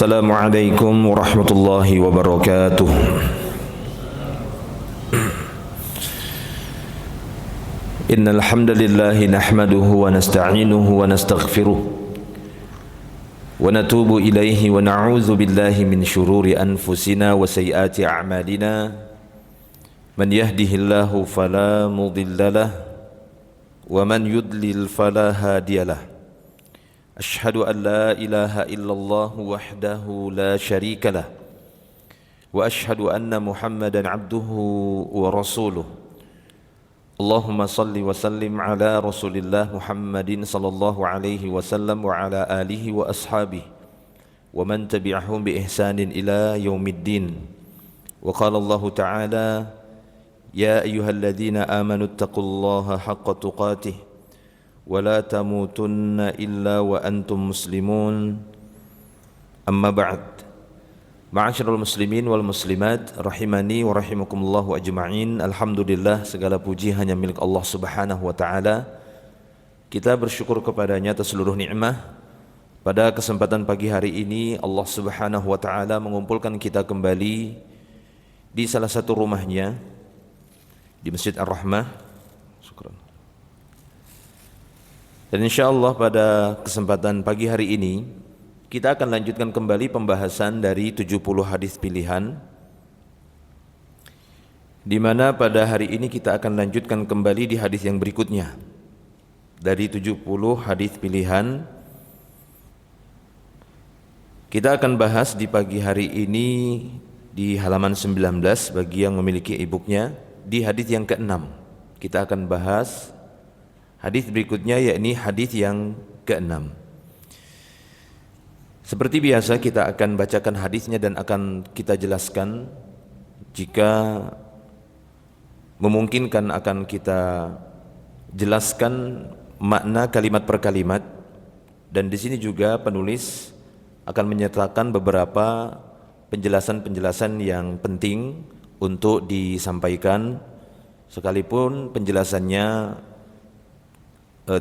Assalamualaikum warahmatullahi wabarakatuh. Innal hamdalillah nahmaduhu wa nasta'inuhu wa nastaghfiruh wa natubu ilaihi wa na'udzu billahi min shururi anfusina wa sayyiati a'malina. Man yahdihillahu fala mudhillalah wa man yudlil fala hadiyalah. Ashhadu an la ilaha illallah wahdahu la syarika lah wa ashhadu anna Muhammadan abduhu wa rasuluh. Allahumma salli wa sallim ala Rasulillah Muhammadin sallallahu alaihi wasallam wa ala alihi wa ashabihi wa man tabi'ahum bi ihsanin ila yaumiddin. Wa qala Allah ta'ala ya ayyuhalladzina amanu taqullaha haqqa tuqatih wa la tamutunna illa wa antum muslimun. Amma ba'd. Ma'asyiral muslimin wal muslimat rahimani wa rahimakumullah ajma'in. Alhamdulillah, segala puji hanya milik Allah Subhanahu wa taala. Kita bersyukur kepadanya atas seluruh nikmat. Pada kesempatan pagi hari ini Allah Subhanahu wa taala mengumpulkan kita kembali di salah satu rumahnya di Masjid Ar-Rahmah. Syukran. Dan insyaallah pada kesempatan pagi hari ini kita akan lanjutkan kembali pembahasan dari 70 hadis pilihan, di mana pada hari ini kita akan lanjutkan kembali di hadis yang berikutnya. Dari 70 hadis pilihan kita akan bahas di pagi hari ini di halaman 19 bagi yang memiliki e-booknya, di hadis yang ke-6. Kita akan bahas hadis berikutnya, yakni hadis yang ke-6. Seperti biasa kita akan bacakan hadisnya dan akan kita jelaskan. Jika memungkinkan akan kita jelaskan makna kalimat per kalimat. Dan di sini juga penulis akan menyertakan beberapa penjelasan-penjelasan yang penting untuk disampaikan, sekalipun penjelasannya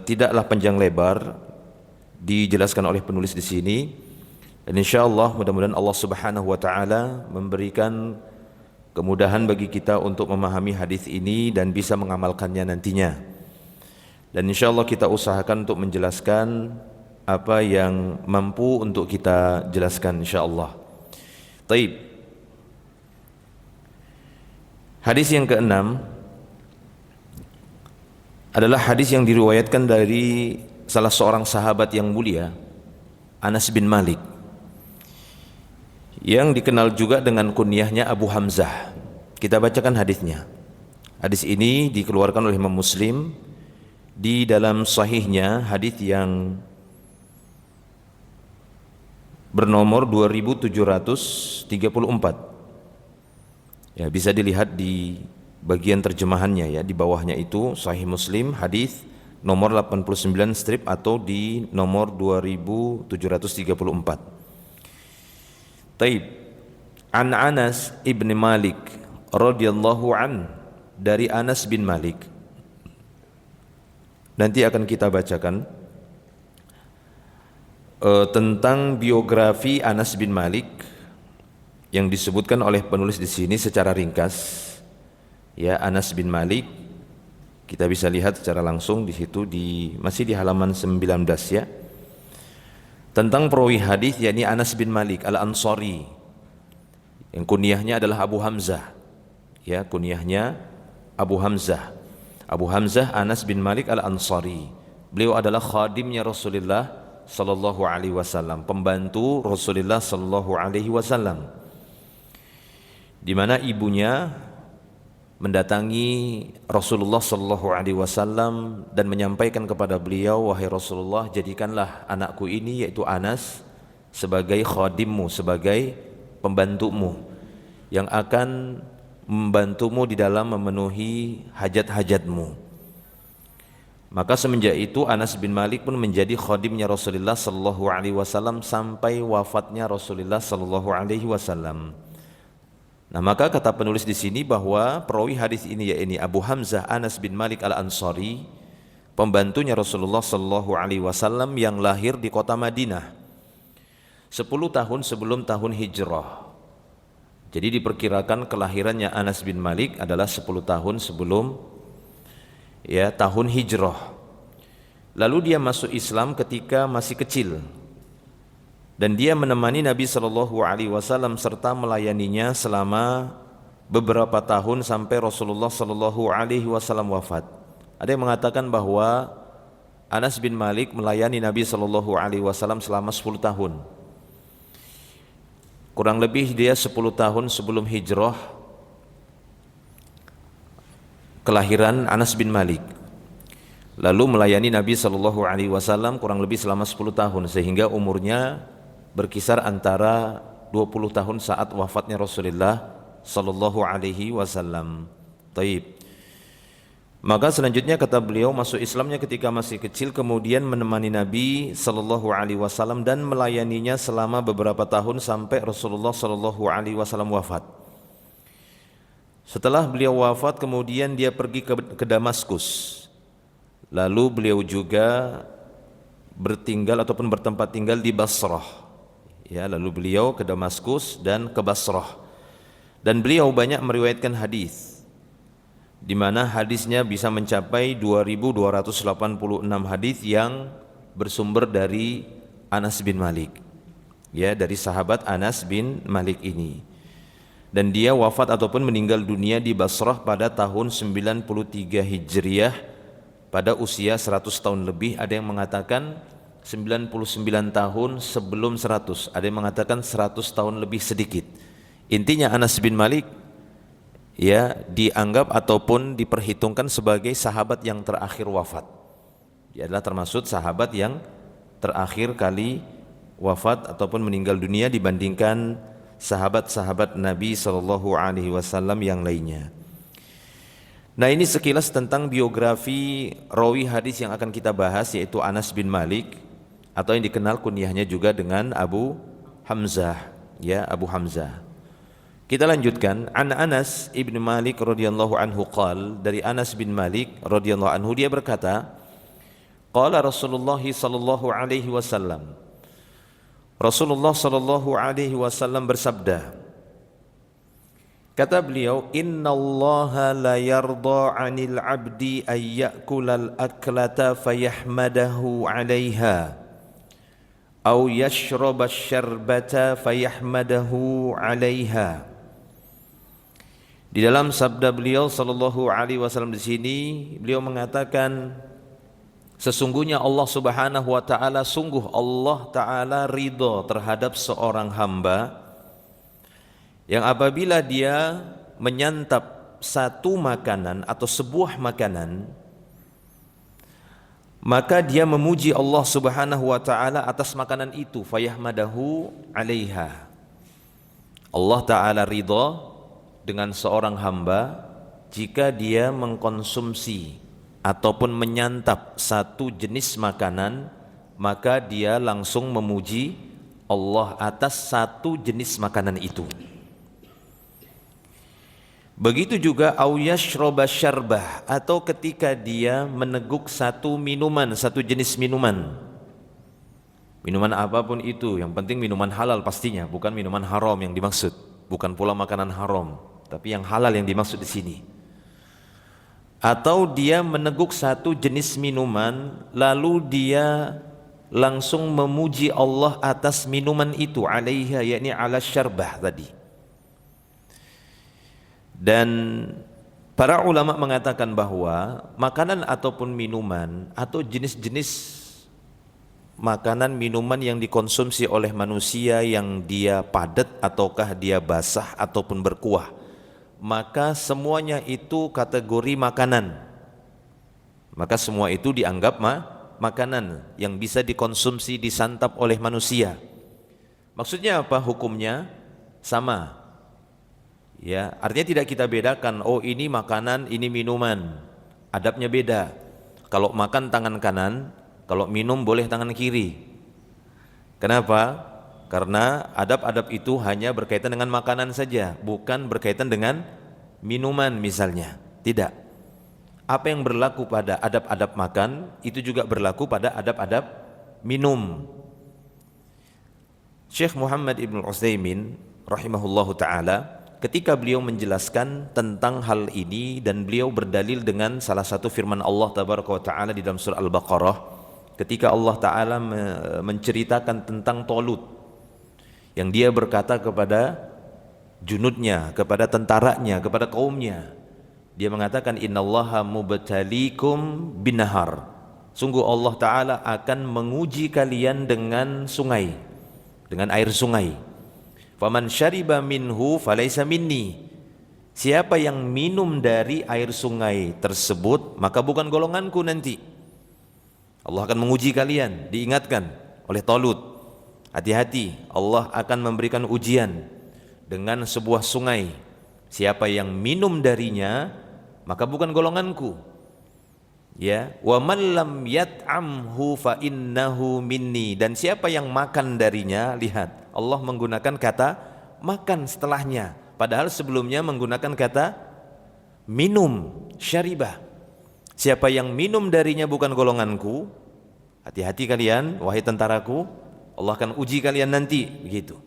tidaklah panjang lebar dijelaskan oleh penulis di sini. Dan insyaallah mudah-mudahan Allah Subhanahu wa taala memberikan kemudahan bagi kita untuk memahami hadis ini dan bisa mengamalkannya nantinya. Dan insyaallah kita usahakan untuk menjelaskan apa yang mampu untuk kita jelaskan insyaallah. Baik. Hadis yang ke-6 adalah hadis yang diriwayatkan dari salah seorang sahabat yang mulia, Anas bin Malik, yang dikenal juga dengan kunyahnya Abu Hamzah. Kita bacakan hadisnya. Hadis ini dikeluarkan oleh Imam Muslim di dalam sahihnya, hadis yang bernomor 2734. Ya, bisa dilihat di bagian terjemahannya ya, di bawahnya itu Sahih Muslim hadis nomor 89 strip atau di nomor 2734. Taib. An Anas ibn Malik radhiyallahu an, dari Anas bin Malik. Nanti akan kita bacakan tentang biografi Anas bin Malik yang disebutkan oleh penulis di sini secara ringkas. Ya, Anas bin Malik kita bisa lihat secara langsung di situ, masih di halaman 19 ya. Tentang perawi hadis yakni Anas bin Malik Al-Ansari, yang kunyahnya adalah Abu Hamzah. Ya, kunyahnya Abu Hamzah. Abu Hamzah Anas bin Malik Al-Ansari. Beliau adalah khadimnya Rasulullah sallallahu alaihi wasallam, pembantu Rasulullah sallallahu alaihi wasallam, di mana ibunya mendatangi Rasulullah sallallahu alaihi wasallam dan menyampaikan kepada beliau, wahai Rasulullah, jadikanlah anakku ini yaitu Anas sebagai khadimmu, sebagai pembantumu yang akan membantumu di dalam memenuhi hajat-hajatmu. Maka semenjak itu Anas bin Malik pun menjadi khadimnya Rasulullah sallallahu alaihi wasallam sampai wafatnya Rasulullah sallallahu alaihi wasallam. Nah, maka kata penulis di sini bahwa perawi hadis ini yakni Abu Hamzah Anas bin Malik Al-Ansari, pembantunya Rasulullah sallallahu alaihi wasallam yang lahir di kota Madinah. 10 tahun sebelum tahun hijrah. Jadi diperkirakan kelahirannya Anas bin Malik adalah 10 tahun sebelum tahun hijrah. Lalu dia masuk Islam ketika masih kecil, dan dia menemani Nabi SAW serta melayaninya selama beberapa tahun sampai Rasulullah SAW wafat. Ada yang mengatakan bahwa Anas bin Malik melayani Nabi SAW selama 10 tahun. Kurang lebih dia 10 tahun sebelum hijrah kelahiran Anas bin Malik, lalu melayani Nabi SAW kurang lebih selama 10 tahun, sehingga umurnya berkisar antara 20 tahun saat wafatnya Rasulullah SAW. Taib. Maka selanjutnya kata beliau, masuk Islamnya ketika masih kecil, kemudian menemani Nabi SAW dan melayaninya selama beberapa tahun sampai Rasulullah SAW wafat. Setelah beliau wafat, kemudian dia pergi ke Damaskus. Lalu beliau juga bertinggal ataupun bertempat tinggal di Basrah. Lalu beliau ke Damaskus dan ke Basrah. Dan beliau banyak meriwayatkan hadis, di mana hadisnya bisa mencapai 2286 hadis yang bersumber dari Anas bin Malik, dari sahabat Anas bin Malik ini. Dan dia wafat ataupun meninggal dunia di Basrah pada tahun 93 Hijriah pada usia 100 tahun lebih. Ada yang mengatakan 99 tahun sebelum 100, ada yang mengatakan 100 tahun lebih sedikit. Intinya Anas bin Malik dianggap ataupun diperhitungkan sebagai sahabat yang terakhir wafat. Dia adalah termasuk sahabat yang terakhir kali wafat ataupun meninggal dunia dibandingkan sahabat-sahabat Nabi SAW yang lainnya. Nah, ini sekilas tentang biografi rawi hadis yang akan kita bahas, yaitu Anas bin Malik, atau yang dikenal kunyahnya juga dengan Abu Hamzah, Abu Hamzah. Kita lanjutkan. An Anas ibn Malik radhiyallahu anhu qal, dari Anas bin Malik radhiyallahu anhu, dia berkata, qala Rasulullah sallallahu alaihi wasallam, Rasulullah sallallahu alaihi wasallam bersabda, kata beliau, innallaha la yarda 'anil 'abdi ay ya'kulal aklata fayahmadahu 'alaiha aw yashraba syarbata fayahmadahu 'alaiha. Di dalam sabda beliau sallallahu alaihi wasallam di sini, beliau mengatakan, sesungguhnya Allah Subhanahu wa taala, sungguh Allah taala ridha terhadap seorang hamba yang apabila dia menyantap satu makanan atau sebuah makanan, maka dia memuji Allah Subhanahu wa taala atas makanan itu, fayahmadahu 'alaiha. Allah taala ridha dengan seorang hamba jika dia mengkonsumsi ataupun menyantap satu jenis makanan, maka dia langsung memuji Allah atas satu jenis makanan itu. Begitu juga au yashroba syarbah, atau ketika dia meneguk satu minuman, satu jenis minuman. Minuman apapun itu, yang penting minuman halal pastinya, bukan minuman haram yang dimaksud, bukan pula makanan haram, tapi yang halal yang dimaksud di sini. Atau dia meneguk satu jenis minuman, lalu dia langsung memuji Allah atas minuman itu, alaiha, yakni ala syarbah tadi. Dan para ulama mengatakan bahwa makanan ataupun minuman atau jenis-jenis makanan minuman yang dikonsumsi oleh manusia yang dia padat ataukah dia basah ataupun berkuah, maka semuanya itu kategori makanan. Maka semua itu dianggap makanan yang bisa dikonsumsi, disantap oleh manusia. Maksudnya apa? Hukumnya sama. Artinya tidak kita bedakan, oh ini makanan, ini minuman. Adabnya beda. Kalau makan tangan kanan, kalau minum boleh tangan kiri. Kenapa? Karena adab-adab itu hanya berkaitan dengan makanan saja, bukan berkaitan dengan minuman misalnya. Tidak. Apa yang berlaku pada adab-adab makan, itu juga berlaku pada adab-adab minum. Syekh Muhammad Ibn Utsaimin rahimahullahu taala ketika beliau menjelaskan tentang hal ini, dan beliau berdalil dengan salah satu firman Allah tabaraka wa taala di dalam surah Al-Baqarah ketika Allah taala menceritakan tentang Talut yang dia berkata kepada junudnya, kepada tentaranya, kepada kaumnya, dia mengatakan innallaha mubtalikum binahar, sungguh Allah taala akan menguji kalian dengan sungai, dengan air sungai. Faman syariba minhu falaysa minni, siapa yang minum dari air sungai tersebut maka bukan golonganku nanti. Allah akan menguji kalian, diingatkan oleh Talut, hati-hati, Allah akan memberikan ujian dengan sebuah sungai, siapa yang minum darinya maka bukan golonganku. Ya, wa man lam yat'amhu fa innahu minni, dan siapa yang makan darinya, lihat Allah menggunakan kata makan setelahnya, padahal sebelumnya menggunakan kata minum, syaribah. Siapa yang minum darinya bukan golonganku, hati-hati kalian wahai tentaraku, Allah akan uji kalian nanti. Begitu,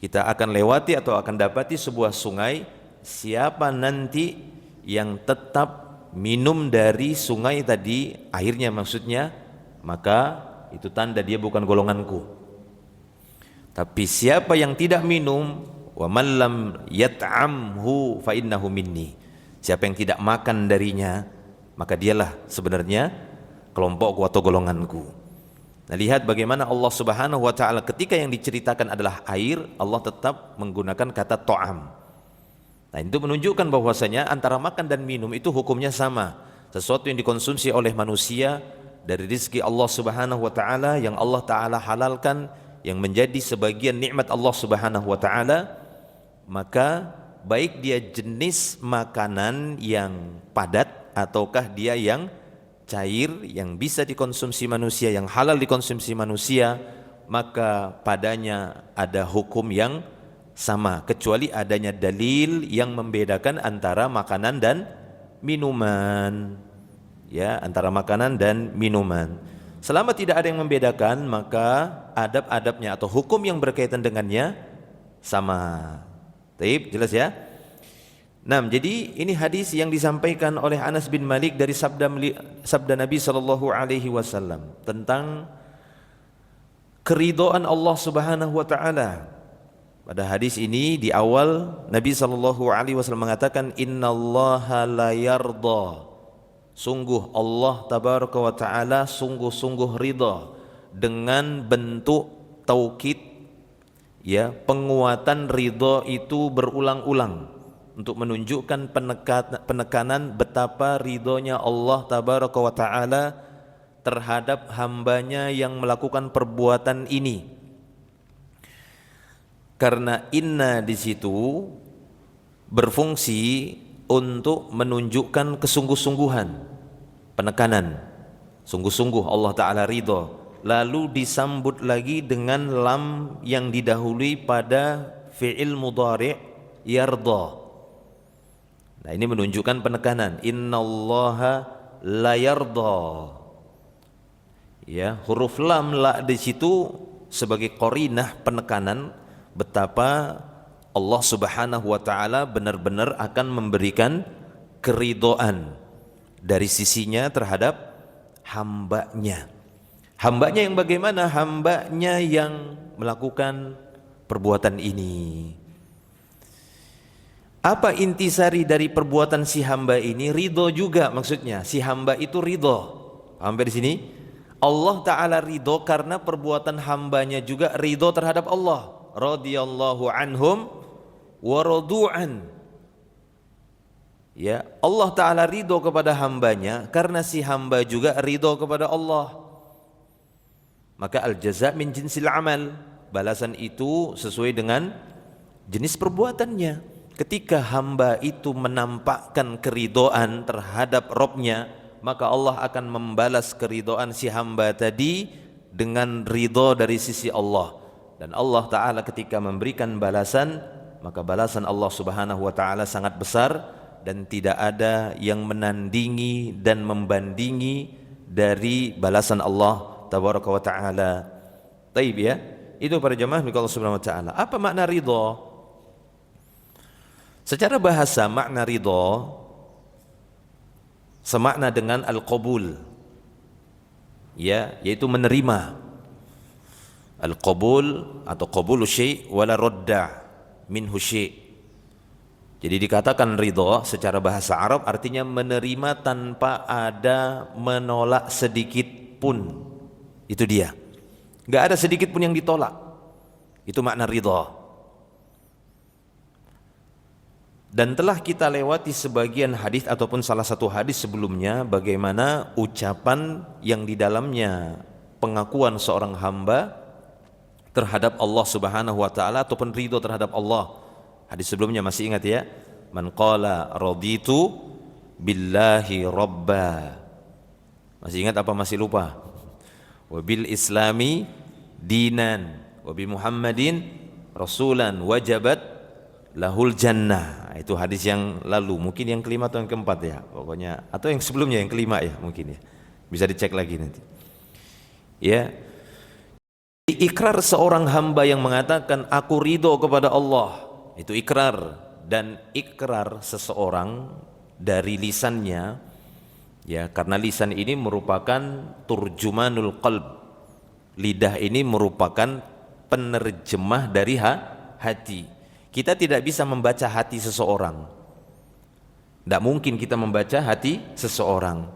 kita akan lewati atau akan dapati sebuah sungai, siapa nanti yang tetap minum dari sungai tadi, airnya maksudnya, maka itu tanda dia bukan golonganku. Tapi siapa yang tidak minum, wa man lam yat'amhu fa innahu minni, siapa yang tidak makan darinya maka dialah sebenarnya kelompokku atau golonganku. Nah, lihat bagaimana Allah Subhanahu wa taala ketika yang diceritakan adalah air, Allah tetap menggunakan kata to'am. Nah, itu menunjukkan bahwasanya antara makan dan minum itu hukumnya sama. Sesuatu yang dikonsumsi oleh manusia dari rezeki Allah Subhanahu wa taala yang Allah taala halalkan, yang menjadi sebagian nikmat Allah Subhanahu wa taala, maka baik dia jenis makanan yang padat ataukah dia yang cair yang bisa dikonsumsi manusia, yang halal dikonsumsi manusia, maka padanya ada hukum yang sama, kecuali adanya dalil yang membedakan antara makanan dan minuman. Ya, antara makanan dan minuman. Selama tidak ada yang membedakan, maka adab-adabnya atau hukum yang berkaitan dengannya sama. Baik, jelas ya? Nah, jadi ini hadis yang disampaikan oleh Anas bin Malik dari sabda Nabi sallallahu alaihi wasallam tentang keridhaan Allah Subhanahu wa taala. Pada hadis ini di awal Nabi sallallahu alaihi wasallam mengatakan innallaha la yarda, sungguh Allah tabaraka wa taala sungguh-sungguh ridha, dengan bentuk taukid, ya, penguatan ridha itu berulang-ulang untuk menunjukkan penekanan betapa ridhonya Allah tabaraka wa taala terhadap hambanya yang melakukan perbuatan ini. Karena inna di situ berfungsi untuk menunjukkan kesungguh-sungguhan, penekanan, sungguh-sungguh Allah Ta'ala ridho. Lalu disambut lagi dengan lam yang didahului pada fi'il mudhari' yarda. Nah, ini menunjukkan penekanan, innallaha la yarda. Ya, huruf lam la di situ sebagai qarinah penekanan betapa Allah Subhanahu wa taala benar-benar akan memberikan keridhaan dari sisinya terhadap hambanya. Hambanya yang bagaimana? Hambanya yang melakukan perbuatan ini. Apa intisari dari perbuatan si hamba ini? Ridho juga maksudnya. Si hamba itu ridho. Sampai di sini Allah Ta'ala ridho karena perbuatan hambanya juga ridho terhadap Allah. Radhiyallahu anhum wa radu'an. Ya, Allah Ta'ala ridho kepada hambanya karena si hamba juga ridho kepada Allah. Maka al-jaza' min jinsil amal, balasan itu sesuai dengan jenis perbuatannya. Ketika hamba itu menampakkan keridhaan terhadap Rabbnya, maka Allah akan membalas keridhaan si hamba tadi dengan ridho dari sisi Allah. Dan Allah Ta'ala ketika memberikan balasan, maka balasan Allah Subhanahu wa Ta'ala sangat besar dan tidak ada yang menandingi dan membandingi dari balasan Allah Tabaraka wa Ta'ala. Taib, ya. Itu para jemaah milik Allah Subhanahu wa taala. Apa makna ridha? Secara bahasa makna ridha semakna dengan al-qabul. Ya, yaitu menerima. Al-qabul atau qabulu syai' wala radda minhu syai'. Jadi dikatakan ridha secara bahasa Arab artinya menerima tanpa ada menolak sedikit pun. Itu dia. Enggak ada sedikit pun yang ditolak. Itu makna ridha. Dan telah kita lewati sebagian hadis ataupun salah satu hadis sebelumnya bagaimana ucapan yang di dalamnya pengakuan seorang hamba terhadap Allah Subhanahu wa taala ataupun ridho terhadap Allah. Hadis sebelumnya masih ingat ya? Man qala raditu billahi rabba. Masih ingat apa masih lupa? Wa bil islami dinan wa bi Muhammadin rasulan wajabat lahul jannah. Itu hadis yang lalu, mungkin yang kelima atau yang keempat ya, pokoknya atau yang sebelumnya yang kelima ya mungkin ya. Bisa dicek lagi nanti. Ya. Ikrar seorang hamba yang mengatakan aku ridho kepada Allah, itu ikrar. Dan ikrar seseorang dari lisannya, ya, karena lisan ini merupakan turjumanul qalb. Lidah ini merupakan penerjemah dari hati. Kita tidak bisa membaca hati seseorang. Tidak mungkin kita membaca hati seseorang.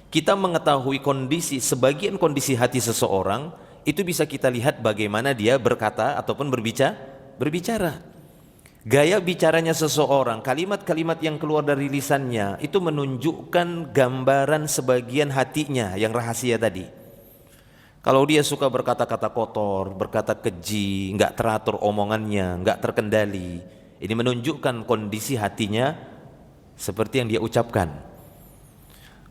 Kita mengetahui kondisi, sebagian kondisi hati seseorang itu bisa kita lihat bagaimana dia berkata ataupun berbicara. Gaya bicaranya seseorang, kalimat-kalimat yang keluar dari lisannya itu menunjukkan gambaran sebagian hatinya yang rahasia tadi. Kalau dia suka berkata-kata kotor, berkata keji, enggak teratur omongannya, enggak terkendali, ini menunjukkan kondisi hatinya seperti yang dia ucapkan.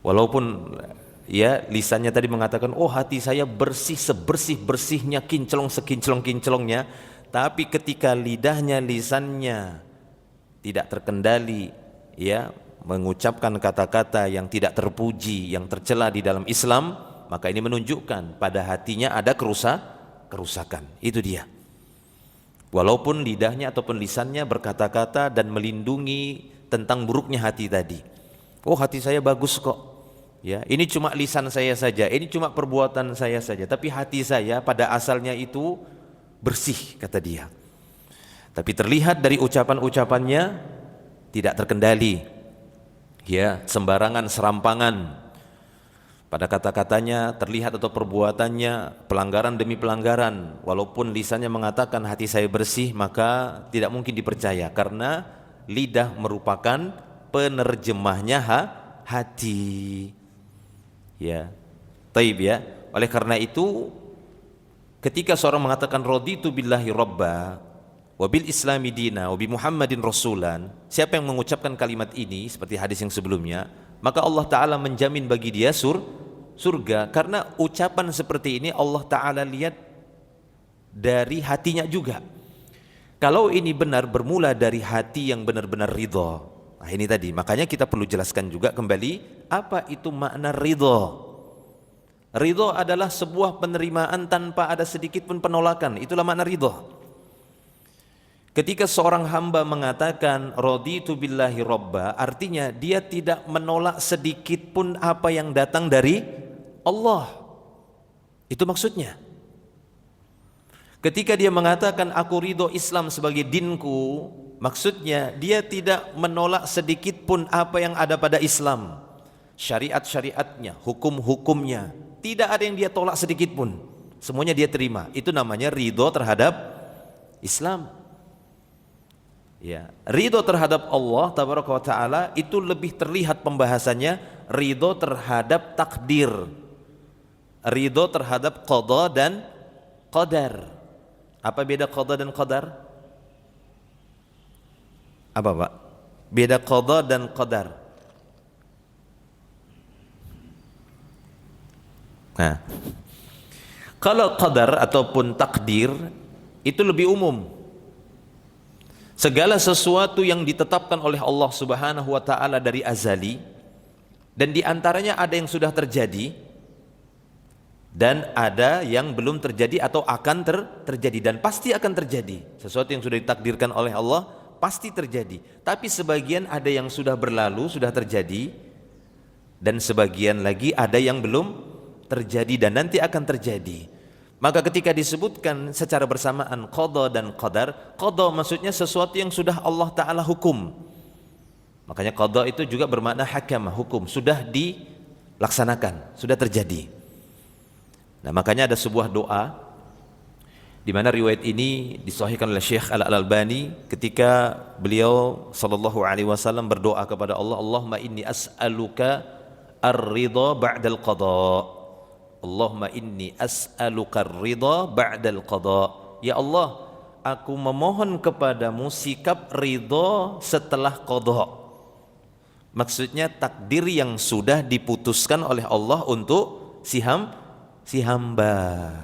Walaupun ya lisannya tadi mengatakan oh hati saya bersih sebersih-bersihnya, kinclong sekinclong-kinclongnya, tapi ketika lidahnya, lisannya tidak terkendali, ya, mengucapkan kata-kata yang tidak terpuji, yang tercela di dalam Islam, maka ini menunjukkan pada hatinya ada kerusakan. Itu dia. Walaupun lidahnya ataupun lisannya berkata-kata dan melindungi tentang buruknya hati tadi. Oh hati saya bagus kok. Ya, ini cuma lisan saya saja, ini cuma perbuatan saya saja, tapi hati saya pada asalnya itu bersih, kata dia. Tapi terlihat dari ucapan-ucapannya tidak terkendali, ya, sembarangan, serampangan pada kata-katanya, terlihat atau perbuatannya pelanggaran demi pelanggaran. Walaupun lisannya mengatakan hati saya bersih, maka tidak mungkin dipercaya karena lidah merupakan penerjemahnya hati. Ya, taib ya. Oleh karena itu, ketika seorang mengatakan raditu billahi rabba wa bil islami dina wa bi Muhammadin rasulan, siapa yang mengucapkan kalimat ini seperti hadis yang sebelumnya, maka Allah Ta'ala menjamin bagi dia surga. Karena ucapan seperti ini Allah Ta'ala lihat dari hatinya juga. Kalau ini benar bermula dari hati yang benar-benar ridha. Nah ini tadi, makanya kita perlu jelaskan juga kembali apa itu makna ridha. Ridha adalah sebuah penerimaan tanpa ada sedikit pun penolakan. Itulah makna ridha. Ketika seorang hamba mengatakan raditu billahi rabba, artinya dia tidak menolak sedikit pun apa yang datang dari Allah. Itu maksudnya. Ketika dia mengatakan aku ridho Islam sebagai dinku, maksudnya dia tidak menolak sedikit pun apa yang ada pada Islam, syariat-syariatnya, hukum-hukumnya, tidak ada yang dia tolak sedikit pun, semuanya dia terima. Itu namanya ridho terhadap Islam. Ya, ridho terhadap Allah Tabaraka wa Ta'ala itu lebih terlihat pembahasannya ridho terhadap takdir, ridho terhadap qada dan qadar. Apa beda qada dan qadar? Apa Pak? Beda qada dan qadar. Nah, kalau qadar ataupun takdir itu lebih umum. Segala sesuatu yang ditetapkan oleh Allah Subhanahu wa Ta'ala dari azali, dan diantaranya ada yang sudah terjadi, dan ada yang belum terjadi atau akan terjadi, dan pasti akan terjadi. Sesuatu yang sudah ditakdirkan oleh Allah pasti terjadi. Tapi sebagian ada yang sudah berlalu, sudah terjadi, dan sebagian lagi ada yang belum terjadi dan nanti akan terjadi. Maka ketika disebutkan secara bersamaan qada dan qadar, qada maksudnya sesuatu yang sudah Allah Ta'ala hukum. Makanya qada itu juga bermakna hakam, hukum, sudah dilaksanakan, sudah terjadi. Nah, makanya ada sebuah doa di mana riwayat ini disahihkan oleh Syekh Al-Albani ketika beliau sallallahu alaihi wasallam berdoa kepada Allah, Allahumma inni as'aluka ar-ridha ba'dal qada. Allahumma inni as'aluka ar-ridha ba'dal qada. Ya Allah, aku memohon kepadamu sikap ridha setelah qada. Maksudnya takdir yang sudah diputuskan oleh Allah untuk si hamba.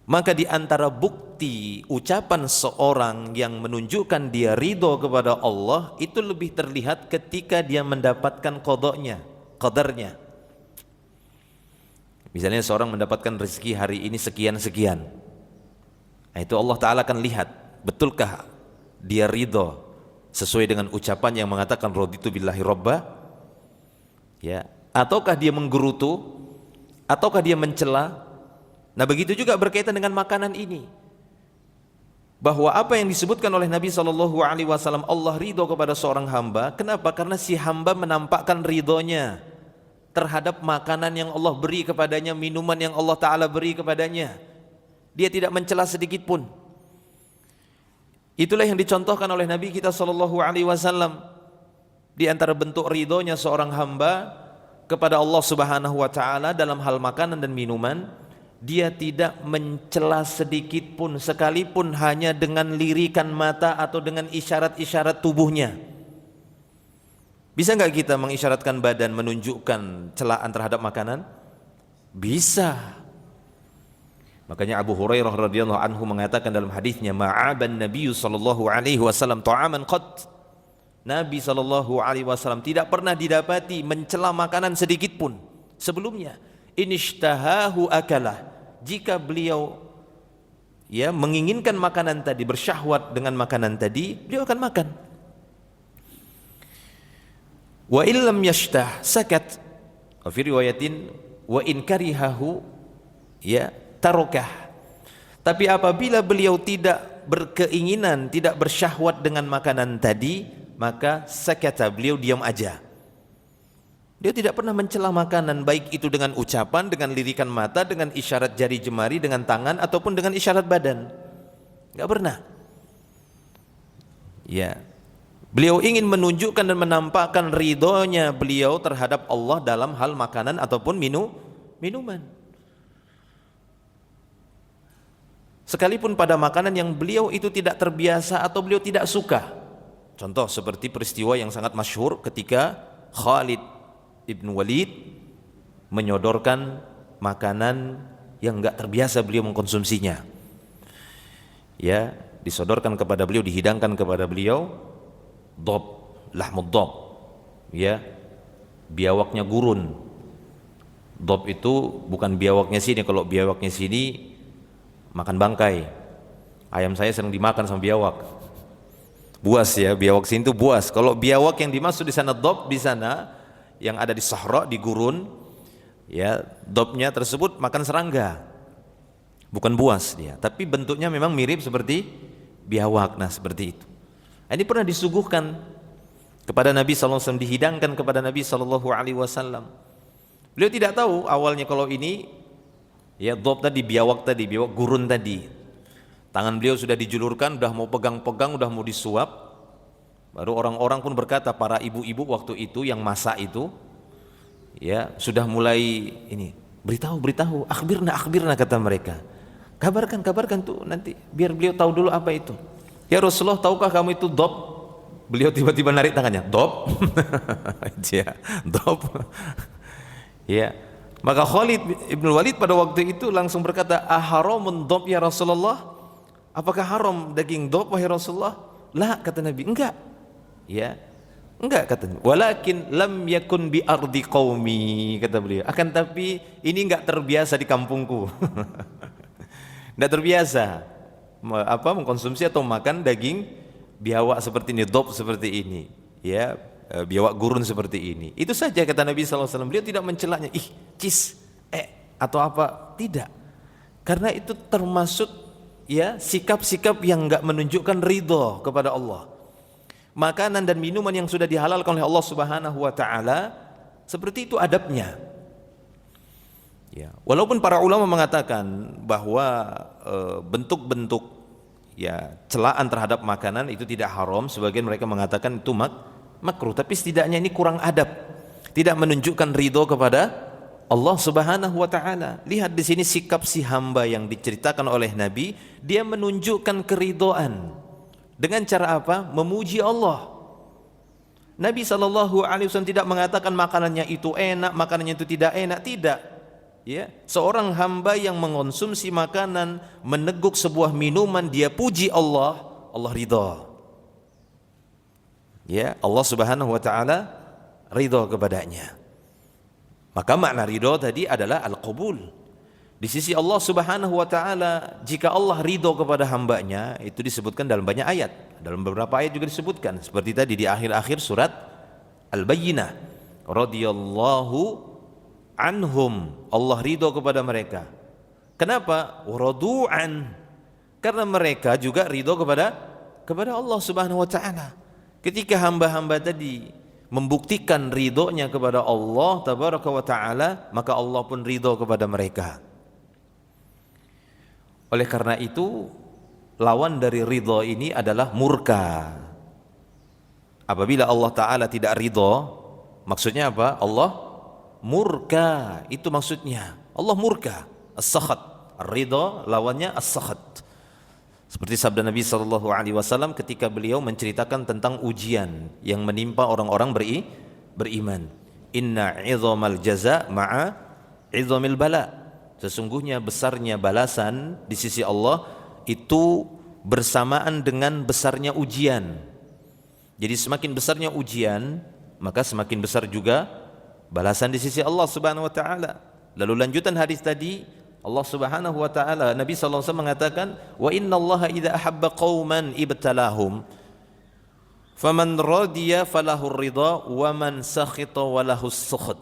Maka di antara bukti ucapan seorang yang menunjukkan dia ridho kepada Allah itu lebih terlihat ketika dia mendapatkan qadanya, qadarnya. Misalnya seorang mendapatkan rezeki hari ini sekian-sekian. Nah, itu Allah Ta'ala akan lihat, betulkah dia ridho sesuai dengan ucapan yang mengatakan raditu billahi robba, ya, ataukah dia menggerutu, ataukah dia mencela. Nah, begitu juga berkaitan dengan makanan ini, bahwa apa yang disebutkan oleh Nabi SAW, Allah ridho kepada seorang hamba. Kenapa? Karena si hamba menampakkan ridhonya terhadap makanan yang Allah beri kepadanya, minuman yang Allah Ta'ala beri kepadanya. Dia tidak mencela sedikit pun. Itulah yang dicontohkan oleh Nabi kita SAW. Di antara bentuk ridhonya seorang hamba kepada Allah Subhanahu wa Ta'ala dalam hal makanan dan minuman, dia tidak mencela sedikit pun, sekalipun hanya dengan lirikan mata atau dengan isyarat-isyarat tubuhnya. Bisa nggak kita mengisyaratkan badan menunjukkan celaan terhadap makanan? Bisa. Makanya Abu Hurairah radhiyallahu anhu mengatakan dalam hadisnya, ma'aban Nabi sallallahu alaihi wasallam ta'aman qat. Nabi sallallahu alaihi wasallam tidak pernah didapati mencela makanan sedikit pun sebelumnya. Inishtahahu akalah. Jika beliau menginginkan makanan tadi, bersyahwat dengan makanan tadi, beliau akan makan. Wa illam yashtah sakat. Wa fi riwayatin wa in karihahu tarokah. Tapi apabila beliau tidak berkeinginan, tidak bersyahwat dengan makanan tadi, maka sakata, beliau diam aja. Dia tidak pernah mencela makanan, baik itu dengan ucapan, dengan lirikan mata, dengan isyarat jari jemari, dengan tangan, ataupun dengan isyarat badan. Enggak pernah. Ya, beliau ingin menunjukkan dan menampakkan ridhonya beliau terhadap Allah dalam hal makanan ataupun minuman. Sekalipun pada makanan yang beliau itu tidak terbiasa atau beliau tidak suka. Contoh seperti peristiwa yang sangat masyhur ketika Khalid Ibn Walid menyodorkan makanan yang enggak terbiasa beliau mengkonsumsinya. Ya, disodorkan kepada beliau, dihidangkan kepada beliau lahmud dob, biawaknya gurun. Dob itu bukan biawaknya sini. Kalau biawaknya sini makan bangkai. Ayam saya sering dimakan sama biawak. Buas biawak sini itu buas. Kalau biawak yang dimaksud di sana dob, di sana yang ada di Sahra, di gurun, dobnya tersebut makan serangga, bukan buas dia, tapi bentuknya memang mirip seperti biawak. Nah, seperti itu. Ini pernah disuguhkan kepada Nabi SAW, dihidangkan kepada Nabi SAW. Beliau tidak tahu awalnya kalau ini dob tadi, biawak gurun tadi. Tangan beliau sudah dijulurkan, sudah mau pegang-pegang, sudah mau disuap. Baru orang-orang pun berkata, para ibu-ibu waktu itu yang masak itu, sudah mulai ini, beritahu, akhbirna kata mereka. Kabarkan tuh nanti, biar beliau tahu dulu apa itu. Ya Rasulullah, tahukah kamu itu dob? Beliau tiba-tiba narik tangannya, dob? Dob. Maka Khalid Ibn Walid pada waktu itu langsung berkata, aharamun dob ya Rasulullah? Apakah haram daging dob wahai Rasulullah? Lah, kata Nabi, enggak. Enggak, kata walakin lam yakun bi ardi qaumi, kata beliau, akan tapi ini enggak terbiasa di kampungku. Enggak terbiasa mengkonsumsi atau makan daging biawak seperti ini, dob seperti ini, ya, biawak gurun seperti ini. Itu saja kata Nabi SAW. Beliau tidak mencelaknya, ih, cis, atau apa, tidak. Karena itu termasuk, ya, sikap-sikap yang enggak menunjukkan ridho kepada Allah. Makanan dan minuman yang sudah dihalalkan oleh Allah Subhanahu wa taala, seperti itu adabnya. Ya, walaupun para ulama mengatakan bahwa bentuk-bentuk, ya, celaan terhadap makanan itu tidak haram, sebagian mereka mengatakan itu makruh, tapi setidaknya ini kurang adab, tidak menunjukkan ridho kepada Allah Subhanahu wa taala. Lihat di sini sikap si hamba yang diceritakan oleh Nabi, dia menunjukkan keridhaan dengan cara apa? Memuji Allah. Nabi SAW tidak mengatakan makanannya itu enak, makanannya itu tidak enak, tidak. Ya, seorang hamba yang mengonsumsi makanan, meneguk sebuah minuman, dia puji Allah, Allah ridha. Ya, Allah Subhanahu wa taala ridha kepadanya. Maka makna ridha tadi adalah al-qabul. Di sisi Allah Subhanahu wa taala, jika Allah ridho kepada hambanya, itu disebutkan dalam banyak ayat. Dalam beberapa ayat juga disebutkan, seperti tadi di akhir-akhir surat Al-Bayyinah, radhiyallahu anhum, Allah ridho kepada mereka. Kenapa? Waradu'an, karena mereka juga ridho kepada Allah Subhanahu wa taala. Ketika hamba-hamba tadi membuktikan ridhonya kepada Allah tabaraka wa taala, maka Allah pun ridho kepada mereka. Oleh karena itu, lawan dari ridho ini adalah murka. Apabila Allah Ta'ala tidak ridho, maksudnya apa? Allah murka, itu maksudnya. Allah murka, as-sakhat. Ridho lawannya as-sakhat. Seperti sabda Nabi SAW ketika beliau menceritakan tentang ujian yang menimpa orang-orang beriman. Inna 'idhamal jaza' ma'a 'idhamil bala'. Sesungguhnya besarnya balasan di sisi Allah itu bersamaan dengan besarnya ujian. Jadi semakin besarnya ujian, maka semakin besar juga balasan di sisi Allah Subhanahu wa taala. Lalu lanjutan hadis tadi, Allah Subhanahu wa taala, Nabi sallallahu alaihi wasallam mengatakan, "Wa innallaha idza ahabba qauman ibtalahum faman radiya falahu ridha wa man sakhita walahu sukhat."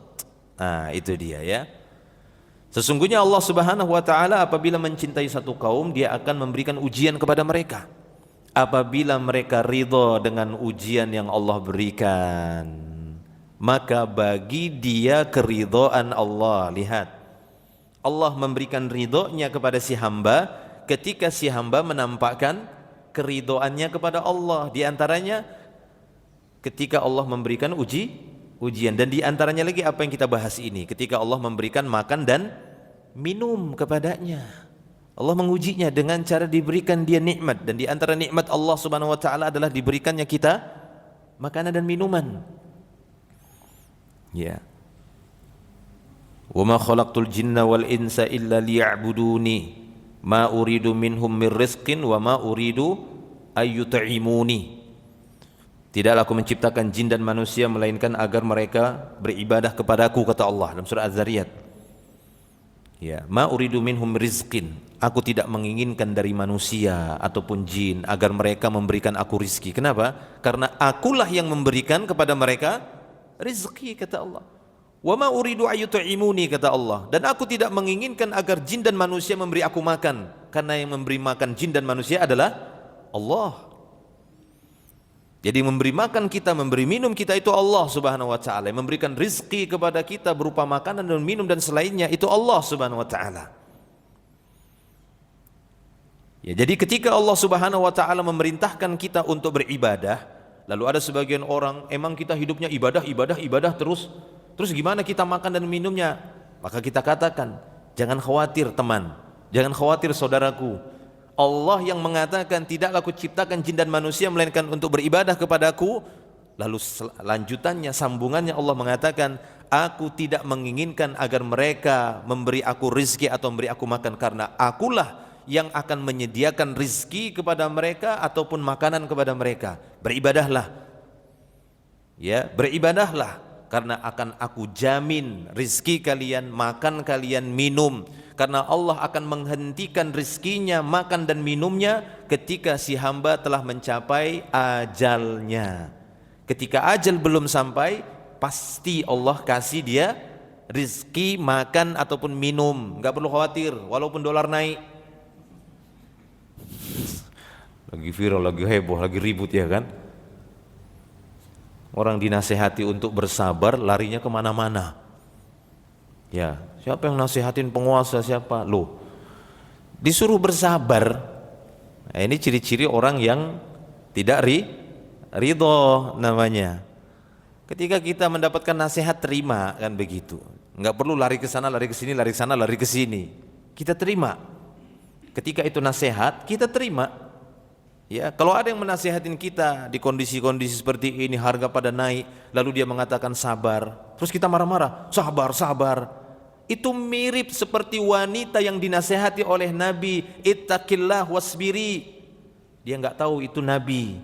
Nah, itu dia, ya. Sesungguhnya Allah Subhanahu wa taala apabila mencintai satu kaum, dia akan memberikan ujian kepada mereka. Apabila mereka ridha dengan ujian yang Allah berikan, maka bagi dia keridhaan Allah. Lihat, Allah memberikan ridhonya kepada si hamba ketika si hamba menampakkan keridhoannya kepada Allah. Di antaranya ketika Allah memberikan ujian, dan di antaranya lagi apa yang kita bahas ini, ketika Allah memberikan makan dan minum kepadanya. Allah mengujinya dengan cara diberikan dia nikmat, dan di antara nikmat Allah Subhanahu wa taala adalah diberikannya kita makanan dan minuman. Ya. Wa ma khalaqtul jinna wal insa illa liya'buduni ma uridu minhum mir rizqin wa ma uridu ayyut'imuni. Tidaklah aku menciptakan jin dan manusia melainkan agar mereka beribadah kepadaku, kata Allah dalam surah Az-Zariyat. Ya, ma uridu minhum rizqin. Aku tidak menginginkan dari manusia ataupun jin agar mereka memberikan aku rizki. Kenapa? Karena akulah yang memberikan kepada mereka rizki, kata Allah. Wa ma uridu ayyut'imuni, kata Allah. Dan aku tidak menginginkan agar jin dan manusia memberi aku makan, karena yang memberi makan jin dan manusia adalah Allah. Jadi memberi makan kita, memberi minum kita itu Allah Subhanahu wa taala. Memberikan rizki kepada kita berupa makanan dan minum dan selainnya itu Allah Subhanahu wa taala. Ya, jadi ketika Allah Subhanahu wa taala memerintahkan kita untuk beribadah, lalu ada sebagian orang, emang kita hidupnya ibadah terus gimana kita makan dan minumnya? Maka kita katakan, jangan khawatir teman, jangan khawatir saudaraku. Allah yang mengatakan tidaklah aku ciptakan jin dan manusia melainkan untuk beribadah kepadaku. Lalu lanjutannya, sambungannya Allah mengatakan, aku tidak menginginkan agar mereka memberi aku rizki atau memberi aku makan, karena akulah yang akan menyediakan rizki kepada mereka ataupun makanan kepada mereka. Beribadahlah. Ya, beribadahlah karena akan aku jamin rizki kalian, makan kalian, minum. Karena Allah akan menghentikan rizkinya, makan dan minumnya ketika si hamba telah mencapai ajalnya. Ketika ajal belum sampai, pasti Allah kasih dia rizki, makan ataupun minum. Nggak perlu khawatir, walaupun dolar naik. Lagi viral, lagi heboh, lagi ribut ya kan. Orang dinasehati untuk bersabar, larinya kemana-mana. Ya, siapa yang nasihatin penguasa, siapa? Loh, disuruh bersabar. Nah, ini ciri-ciri orang yang tidak ridho namanya. Ketika kita mendapatkan nasihat, terima, kan begitu. Nggak perlu lari ke sana, lari ke sini, lari ke sana, lari ke sini. Kita terima. Ketika itu nasihat, kita terima. Ya, kalau ada yang menasihatin kita di kondisi-kondisi seperti ini, harga pada naik, lalu dia mengatakan sabar, terus kita marah-marah, sabar, sabar. Itu mirip seperti wanita yang dinasehati oleh Nabi, ittaqillah wasbiri. Dia nggak tahu itu Nabi,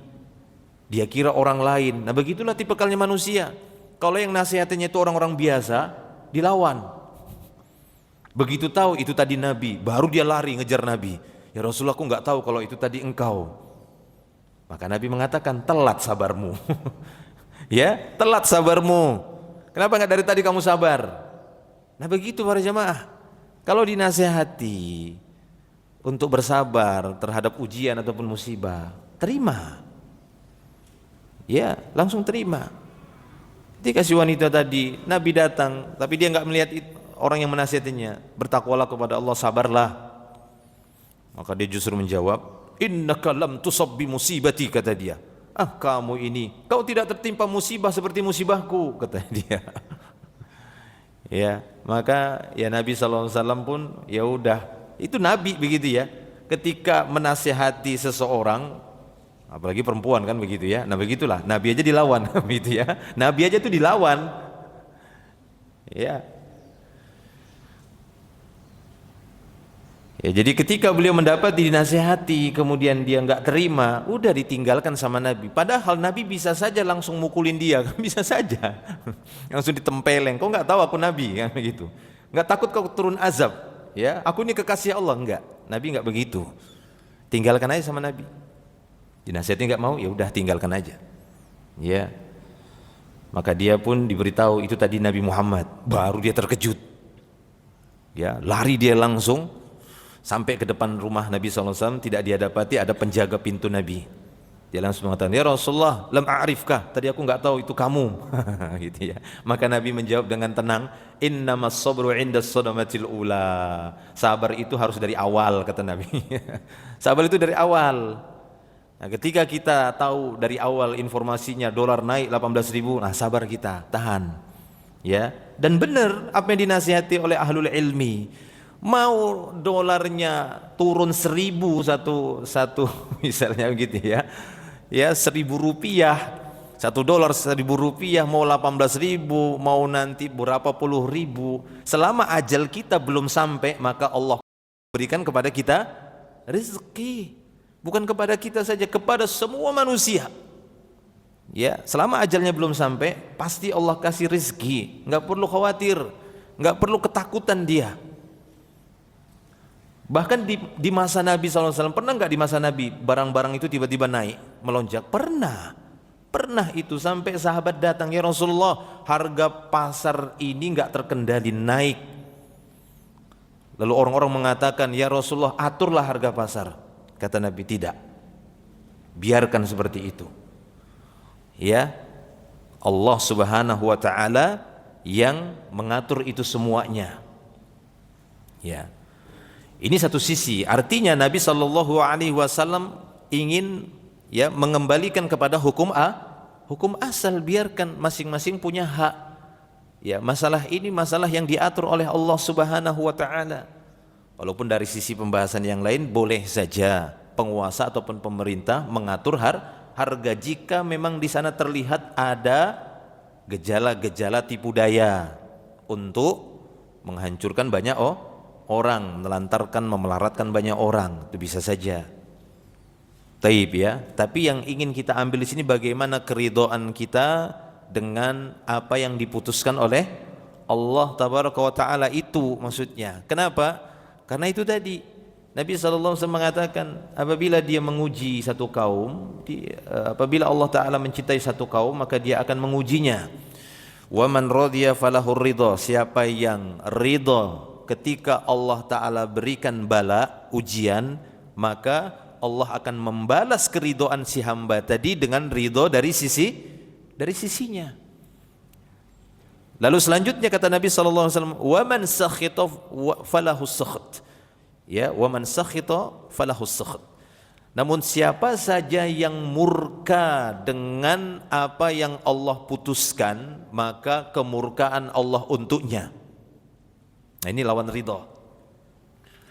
dia kira orang lain. Nah, begitulah tipikalnya manusia. Kalau yang nasihatnya itu orang-orang biasa, dilawan. Begitu tahu itu tadi Nabi, baru dia lari ngejar Nabi. Ya Rasulullah, aku nggak tahu kalau itu tadi engkau. Maka Nabi mengatakan, telat sabarmu. Ya, telat sabarmu. Kenapa nggak dari tadi kamu sabar? Nah, begitu para jamaah. Kalau dinasehati untuk bersabar terhadap ujian ataupun musibah, terima. Ya, langsung terima. Ketika si wanita tadi, Nabi datang, tapi dia nggak melihat orang yang menasihatinya. Bertakwalah kepada Allah, sabarlah. Maka dia justru menjawab, innaka lam tusab bi musibati, kata dia. Ah, kamu ini, kau tidak tertimpa musibah seperti musibahku, kata dia. Ya, maka ya Nabi SAW pun ya udah, itu Nabi begitu ya. Ketika menasihati seseorang, apalagi perempuan kan begitu ya. Nah begitulah, Nabi aja dilawan begitu ya. Nabi aja tuh dilawan. Ya. Ya, jadi ketika beliau mendapat dinasehati, kemudian dia nggak terima, udah ditinggalkan sama Nabi. Padahal Nabi bisa saja langsung mukulin dia, kan bisa saja, langsung ditempeleng. Kau nggak tahu aku Nabi, kan begitu. Nggak takut kau turun azab, ya? Aku ini kekasih Allah, enggak. Nabi nggak begitu. Tinggalkan aja sama Nabi. Dinasehati nggak mau, ya udah tinggalkan aja. Ya. Maka dia pun diberitahu itu tadi Nabi Muhammad, baru dia terkejut. Ya, lari dia langsung. Sampai ke depan rumah Nabi SAW, tidak dia dapati ada penjaga pintu Nabi. Dia langsung mengatakan, ya Rasulullah, lam a'rifkah, tadi aku nggak tahu itu kamu. Gitu ya. Maka Nabi menjawab dengan tenang, innamas sabru indas sadamatil ula. Sabar itu harus dari awal, kata Nabi. Sabar itu dari awal. Nah, ketika kita tahu dari awal informasinya dolar naik 18.000, nah sabar kita, tahan. Ya, dan benar apa yang dinasihati oleh ahlul ilmi. Mau dolarnya turun 1.000 satu misalnya begitu ya, ya 1.000 rupiah, $1 1.000 rupiah, mau 18.000, mau nanti berapa puluh ribu, selama ajal kita belum sampai, maka Allah berikan kepada kita rezeki, bukan kepada kita saja, kepada semua manusia. Ya, selama ajalnya belum sampai, pasti Allah kasih rezeki, nggak perlu khawatir, nggak perlu ketakutan dia. Bahkan di masa Nabi SAW, pernah nggak di masa Nabi barang-barang itu tiba-tiba naik, melonjak? Pernah itu, sampai sahabat datang, ya Rasulullah, harga pasar ini nggak terkendali, naik. Lalu orang-orang mengatakan, ya Rasulullah, aturlah harga pasar. Kata Nabi, tidak, biarkan seperti itu. Ya, Allah Subhanahu wa Ta'ala yang mengatur itu semuanya. Ya. Ini satu sisi, artinya Nabi SAW ingin ya mengembalikan kepada hukum asal, biarkan masing-masing punya hak. Ya, masalah ini masalah yang diatur oleh Allah Subhanahu wa Ta'ala. Walaupun dari sisi pembahasan yang lain boleh saja penguasa ataupun pemerintah mengatur harga jika memang di sana terlihat ada gejala-gejala tipu daya untuk menghancurkan banyak orang, menelantarkan, memelaratkan banyak orang, itu bisa saja. Taib ya. Tapi yang ingin kita ambil di sini bagaimana keridhaan kita dengan apa yang diputuskan oleh Allah tabaraka wa taala, itu maksudnya. Kenapa? Karena itu tadi Nabi SAW mengatakan, apabila dia menguji satu kaum, apabila Allah Ta'ala mencintai satu kaum, maka dia akan mengujinya. Wa man radiya falahur ridha, siapa yang ridha ketika Allah Ta'ala berikan bala, ujian, maka Allah akan membalas keridhaan si hamba tadi dengan ridha dari sisinya. Lalu selanjutnya kata Nabi SAW, wa man sakhita falahu sakht. Ya, wa man sakhita falahu sakht. Namun siapa saja yang murka dengan apa yang Allah putuskan, maka kemurkaan Allah untuknya. Nah, ini lawan ridha.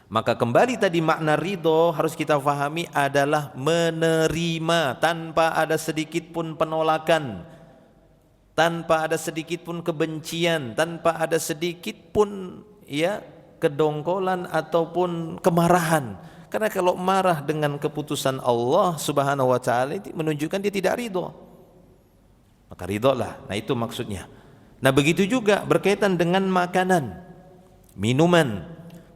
Maka kembali tadi makna ridha harus kita fahami adalah menerima tanpa ada sedikit pun penolakan, tanpa ada sedikit pun kebencian, tanpa ada sedikit pun kedongkolan ataupun kemarahan. Karena kalau marah dengan keputusan Allah Subhanahu wa taala itu menunjukkan dia tidak ridha. Maka ridhalah. Nah, itu maksudnya. Nah, begitu juga berkaitan dengan makanan, minuman.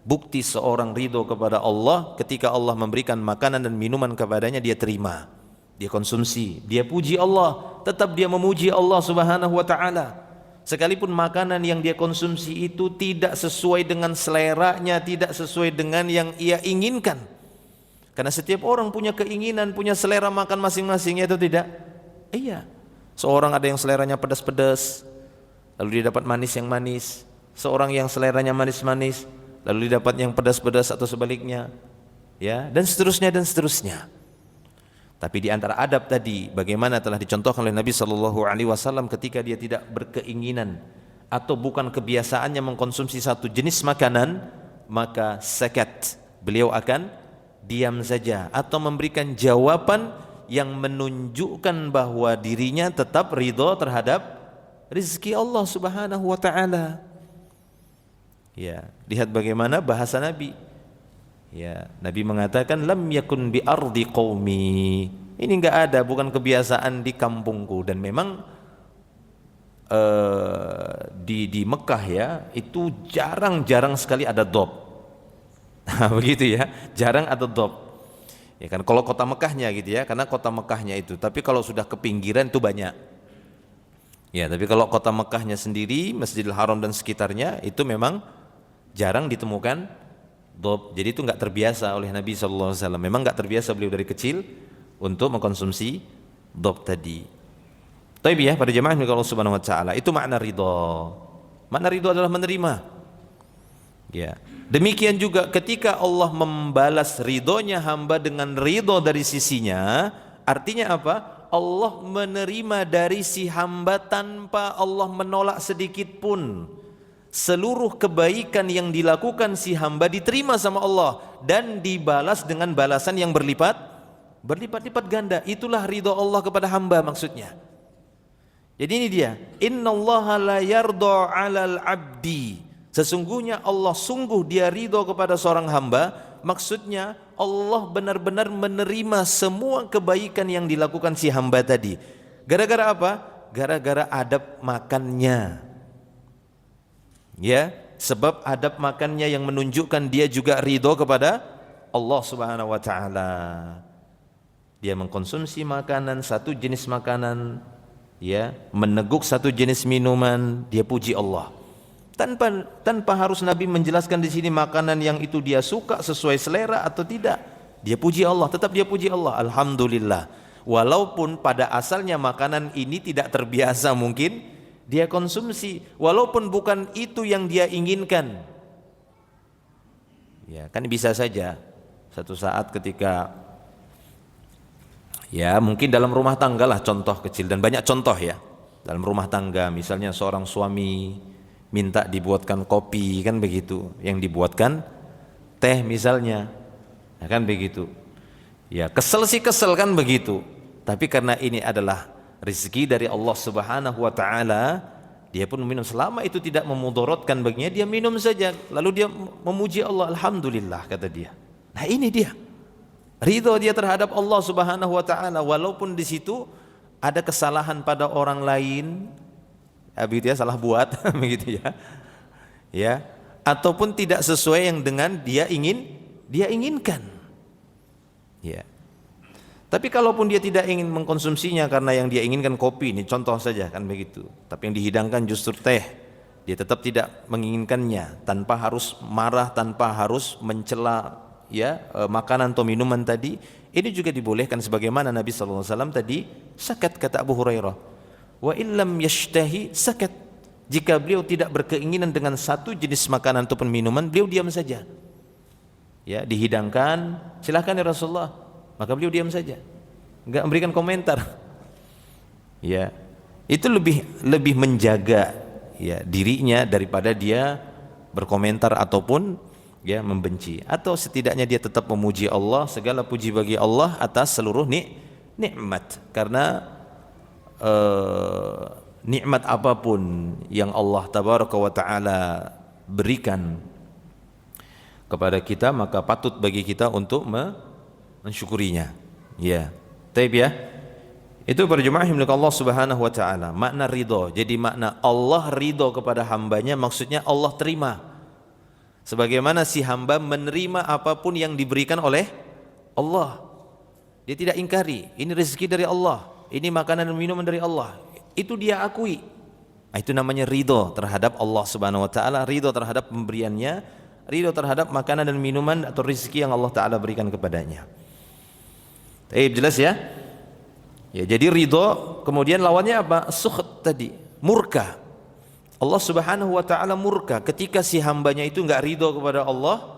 Bukti seorang ridha kepada Allah ketika Allah memberikan makanan dan minuman kepadanya, dia terima, dia konsumsi, dia puji Allah, tetap dia memuji Allah Subhanahu wa taala. Sekalipun makanan yang dia konsumsi itu tidak sesuai dengan seleranya, tidak sesuai dengan yang ia inginkan. Karena setiap orang punya keinginan, punya selera makan masing-masing, ya atau tidak? Iya. Seorang ada yang seleranya pedas-pedas, lalu dia dapat manis yang manis. Seorang yang seleranya manis-manis, lalu dia dapat yang pedas-pedas atau sebaliknya. Ya, dan seterusnya dan seterusnya. Tapi di antara adab tadi, bagaimana telah dicontohkan oleh Nabi SAW ketika dia tidak berkeinginan atau bukan kebiasaannya mengkonsumsi satu jenis makanan, maka sakat, beliau akan diam saja atau memberikan jawaban yang menunjukkan bahwa dirinya tetap ridha terhadap rezeki Allah Subhanahu wa taala. Ya, lihat bagaimana bahasa Nabi. Ya, Nabi mengatakan lam yakun bi ardi qaumi. Ini enggak ada, bukan kebiasaan di kampungku. Dan memang di Mekah ya, itu jarang sekali ada dhab. Begitu ya, jarang ada dhab. Ya kan, kalau kota Mekahnya gitu ya, karena kota Mekahnya itu. Tapi kalau sudah ke pinggiran itu banyak. Ya, tapi kalau kota Mekahnya sendiri, Masjidil Haram dan sekitarnya itu memang jarang ditemukan dhab. Jadi itu enggak terbiasa oleh Nabi SAW. Memang enggak terbiasa beliau dari kecil untuk mengkonsumsi dhab tadi. Tapi ya, pada jemaah milik Allah Subhanahu wa taala, itu makna ridha. Makna ridha adalah menerima. Ya. Demikian juga ketika Allah membalas ridhonya hamba dengan ridha dari sisinya, artinya apa? Allah menerima dari si hamba tanpa Allah menolak sedikit pun. Seluruh kebaikan yang dilakukan si hamba diterima sama Allah dan dibalas dengan balasan yang berlipat-lipat ganda. Itulah ridha Allah kepada hamba maksudnya. Jadi ini dia, innallaha la yarda 'alal 'abdi. Sesungguhnya Allah sungguh dia ridha kepada seorang hamba. Maksudnya Allah benar-benar menerima semua kebaikan yang dilakukan si hamba tadi. Gara-gara apa? Gara-gara adab makannya. Ya, sebab adab makannya yang menunjukkan dia juga ridho kepada Allah Subhanahu wa taala. Dia mengkonsumsi makanan, satu jenis makanan, ya, meneguk satu jenis minuman, dia puji Allah. Tanpa harus Nabi menjelaskan di sini makanan yang itu dia suka sesuai selera atau tidak. Dia puji Allah, tetap dia puji Allah. Alhamdulillah. Walaupun pada asalnya makanan ini tidak terbiasa mungkin dia konsumsi, walaupun bukan itu yang dia inginkan. Ya, kan bisa saja satu saat ketika ya mungkin dalam rumah tangga lah, contoh kecil dan banyak contoh ya. Dalam rumah tangga misalnya seorang suami minta dibuatkan kopi, kan begitu, yang dibuatkan teh misalnya, ya kan begitu. Ya kesel sih kesel kan begitu. Tapi karena ini adalah rezeki dari Allah Subhanahu wa taala, dia pun minum selama itu tidak memudaratkan baginya, dia minum saja. Lalu dia memuji Allah, alhamdulillah kata dia. Nah, ini dia ridha dia terhadap Allah Subhanahu wa taala, walaupun di situ ada kesalahan pada orang lain, begitu ya, salah buat begitu ya. Ya, ataupun tidak sesuai yang dengan dia inginkan. Ya. Tapi kalaupun dia tidak ingin mengkonsumsinya karena yang dia inginkan kopi, ini contoh saja kan begitu. Tapi yang dihidangkan justru teh, dia tetap tidak menginginkannya, tanpa harus marah, tanpa harus mencela ya makanan atau minuman tadi. Ini juga dibolehkan sebagaimana Nabi sallallahu alaihi wasallam tadi sakat, kata Abu Hurairah. Wa illam yashtahi sakat. Jika beliau tidak berkeinginan dengan satu jenis makanan ataupun minuman, beliau diam saja. Ya, dihidangkan, silakan ya Rasulullah, maka beliau diam saja, enggak memberikan komentar. Ya, itu lebih menjaga ya dirinya daripada dia berkomentar ataupun ya membenci. Atau setidaknya dia tetap memuji Allah, segala puji bagi Allah atas seluruh nikmat. Karena nikmat apapun yang Allah tabaraka wa taala berikan kepada kita, maka patut bagi kita untuk mensyukurinya. Ya. Taib ya. Itu para jemaah yang dimuliakan Allah Subhanahu wa taala, makna ridho. Jadi makna Allah ridho kepada hambanya, maksudnya Allah terima. Sebagaimana si hamba menerima apapun yang diberikan oleh Allah. Dia tidak ingkari, ini rezeki dari Allah, ini makanan dan minuman dari Allah. Itu dia akui. Nah, itu namanya ridho terhadap Allah Subhanahu wa taala, ridho terhadap pemberiannya, ridho terhadap makanan dan minuman atau rezeki yang Allah taala berikan kepadanya. Baik, jelas ya? Ya, jadi ridho, kemudian lawannya apa? Sukht tadi, murka. Allah Subhanahu wa taala murka ketika si hambanya itu enggak ridho kepada Allah,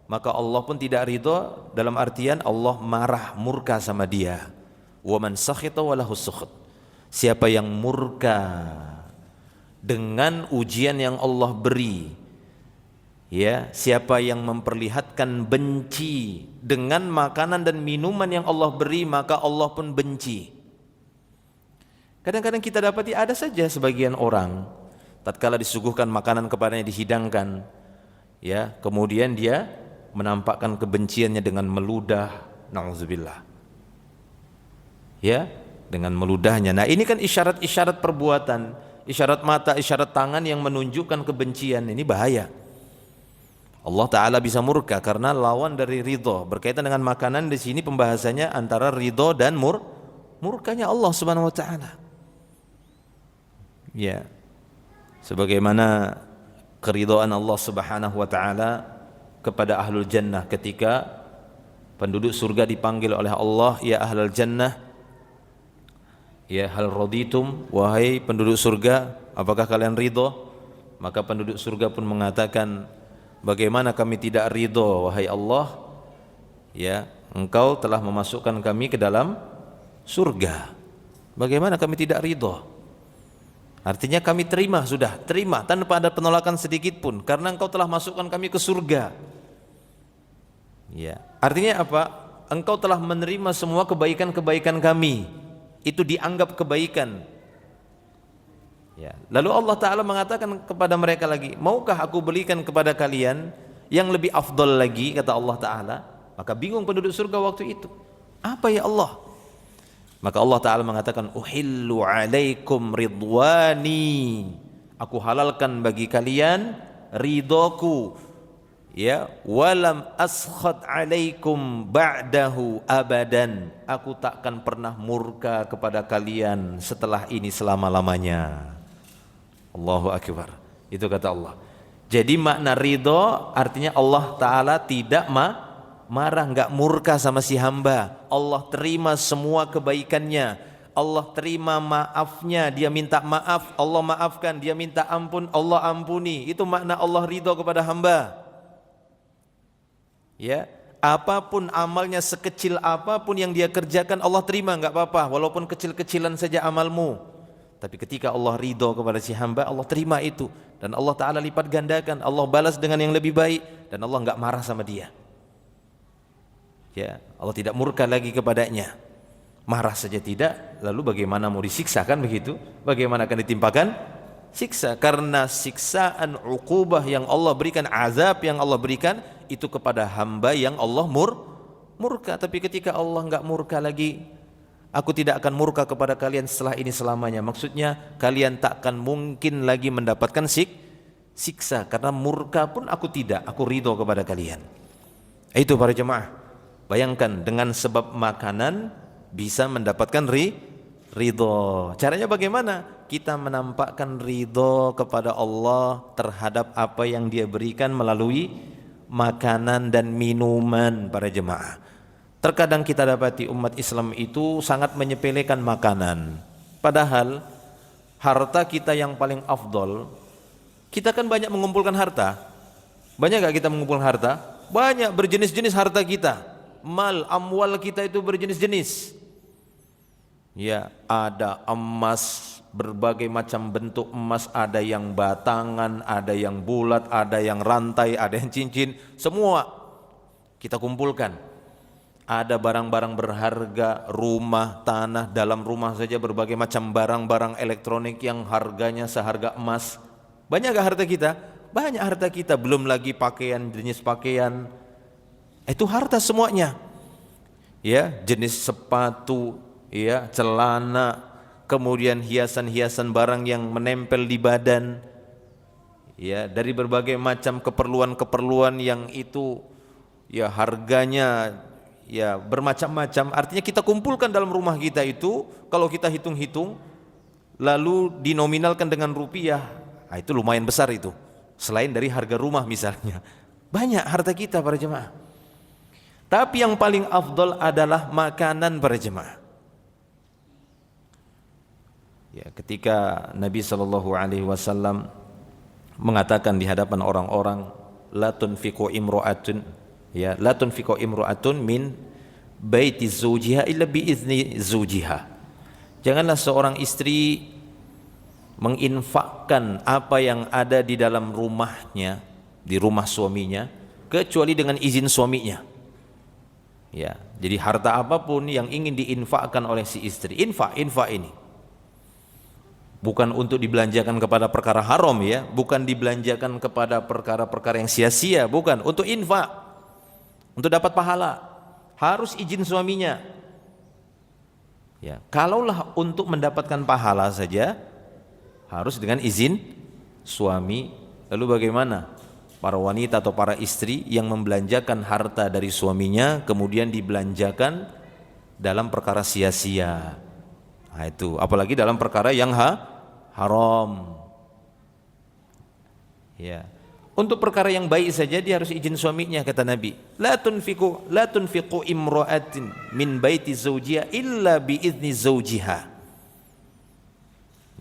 maka Allah pun tidak ridho, dalam artian Allah marah, murka sama dia. Wa man sakhita walahu sukht. Siapa yang murka dengan ujian yang Allah beri, ya, siapa yang memperlihatkan benci dengan makanan dan minuman yang Allah beri, maka Allah pun benci. Kadang-kadang kita dapati ada saja sebagian orang tatkala disuguhkan makanan kepadanya, dihidangkan, ya, kemudian dia menampakkan kebenciannya dengan meludah, na'udzubillah, ya, dengan meludahnya. Nah, ini kan isyarat-isyarat perbuatan, isyarat mata, isyarat tangan yang menunjukkan kebencian. Ini bahaya. Allah Ta'ala bisa murka karena lawan dari ridho. Berkaitan dengan makanan di sini pembahasannya antara ridho dan murkanya Allah Subhanahu Wa Ta'ala. Ya, sebagaimana keridhaan Allah Subhanahu Wa Ta'ala kepada ahlul jannah ketika penduduk surga dipanggil oleh Allah, ya ahlul jannah, ya hal raditum, wahai penduduk surga, apakah kalian ridho? Maka penduduk surga pun mengatakan, bagaimana kami tidak ridho wahai Allah, ya engkau telah memasukkan kami ke dalam surga, bagaimana kami tidak ridho? Artinya kami terima, sudah terima tanpa ada penolakan sedikit pun, karena engkau telah masukkan kami ke surga. Ya, artinya apa? Engkau telah menerima semua kebaikan-kebaikan kami, itu dianggap kebaikan. Ya. Lalu Allah Ta'ala mengatakan kepada mereka lagi, maukah aku berikan kepada kalian yang lebih afdal lagi, kata Allah Ta'ala. Maka bingung penduduk surga waktu itu, apa ya Allah? Maka Allah Ta'ala mengatakan, uhillu alaikum ridwani, aku halalkan bagi kalian ridhoku, ya, walam askhat alaikum ba'dahu abadan, aku takkan pernah murka kepada kalian setelah ini selama-lamanya. Allahu Akbar. Itu kata Allah. Jadi makna ridho artinya Allah Ta'ala tidak marah, enggak murka sama si hamba. Allah terima semua kebaikannya, Allah terima maafnya, dia minta maaf, Allah maafkan, dia minta ampun, Allah ampuni. Itu makna Allah ridho kepada hamba. Ya, apapun amalnya, sekecil apapun yang dia kerjakan, Allah terima, enggak apa-apa, walaupun kecil-kecilan saja amalmu. Tapi ketika Allah ridho kepada si hamba, Allah terima itu, dan Allah Ta'ala lipat gandakan, Allah balas dengan yang lebih baik, dan Allah enggak marah sama dia. Ya, Allah tidak murka lagi kepadanya, marah saja tidak. Lalu bagaimana mau disiksa, kan begitu? Bagaimana akan ditimpakan siksa? Karena siksaan uqubah yang Allah berikan, azab yang Allah berikan itu kepada hamba yang Allah murka. Tapi ketika Allah enggak murka lagi, Aku tidak akan murka kepada kalian setelah ini selamanya. Maksudnya kalian tak akan mungkin lagi mendapatkan siksa, karena murka pun aku tidak, aku ridho kepada kalian. Itu para jemaah, bayangkan dengan sebab makanan bisa mendapatkan ridho. Caranya bagaimana? Kita menampakkan ridho kepada Allah terhadap apa yang Dia berikan melalui makanan dan minuman para jemaah. Terkadang kita dapati umat Islam itu sangat menyepelekan makanan. Padahal harta kita yang paling afdol, kita kan banyak mengumpulkan harta. Banyak gak kita mengumpulkan harta? Banyak, berjenis-jenis harta kita. Mal, amwal kita itu berjenis-jenis. Ya, ada emas, berbagai macam bentuk emas, ada yang batangan, ada yang bulat, ada yang rantai, ada yang cincin, semua kita kumpulkan. Ada barang-barang berharga, rumah, tanah, dalam rumah saja berbagai macam barang-barang elektronik yang harganya seharga emas. Banyak gak harta kita? Banyak harta kita, belum lagi pakaian, jenis pakaian. Itu harta semuanya. Ya, jenis sepatu, ya, celana, kemudian hiasan-hiasan barang yang menempel di badan. Ya, dari berbagai macam keperluan-keperluan yang itu ya harganya ya bermacam-macam. Artinya kita kumpulkan dalam rumah kita itu, kalau kita hitung-hitung lalu dinominalkan dengan rupiah, nah itu lumayan besar itu, selain dari harga rumah misalnya. Banyak harta kita para jemaah. Tapi yang paling afdol adalah makanan para jemaah. Ya, ketika Nabi SAW mengatakan di hadapan orang-orang, la tunfiqu imra'atun, ya, la tunfiqu imra'atun min baiti zawjiha illa bi izni zawjiha. Janganlah seorang istri menginfakkan apa yang ada di dalam rumahnya, di rumah suaminya, kecuali dengan izin suaminya. Ya, jadi harta apapun yang ingin diinfakkan oleh si istri, infak ini bukan untuk dibelanjakan kepada perkara haram, ya, bukan dibelanjakan kepada perkara-perkara yang sia-sia, bukan, untuk infak, untuk dapat pahala, harus izin suaminya. Ya, kalaulah untuk mendapatkan pahala saja harus dengan izin suami. Lalu bagaimana para wanita atau para istri yang membelanjakan harta dari suaminya kemudian dibelanjakan dalam perkara sia-sia? Nah, itu apalagi dalam perkara yang haram. Ya. Untuk perkara yang baik saja dia harus izin suaminya, kata Nabi. La tunfiqu imra'atin min baiti zawjiha illa bi izni zawjiha.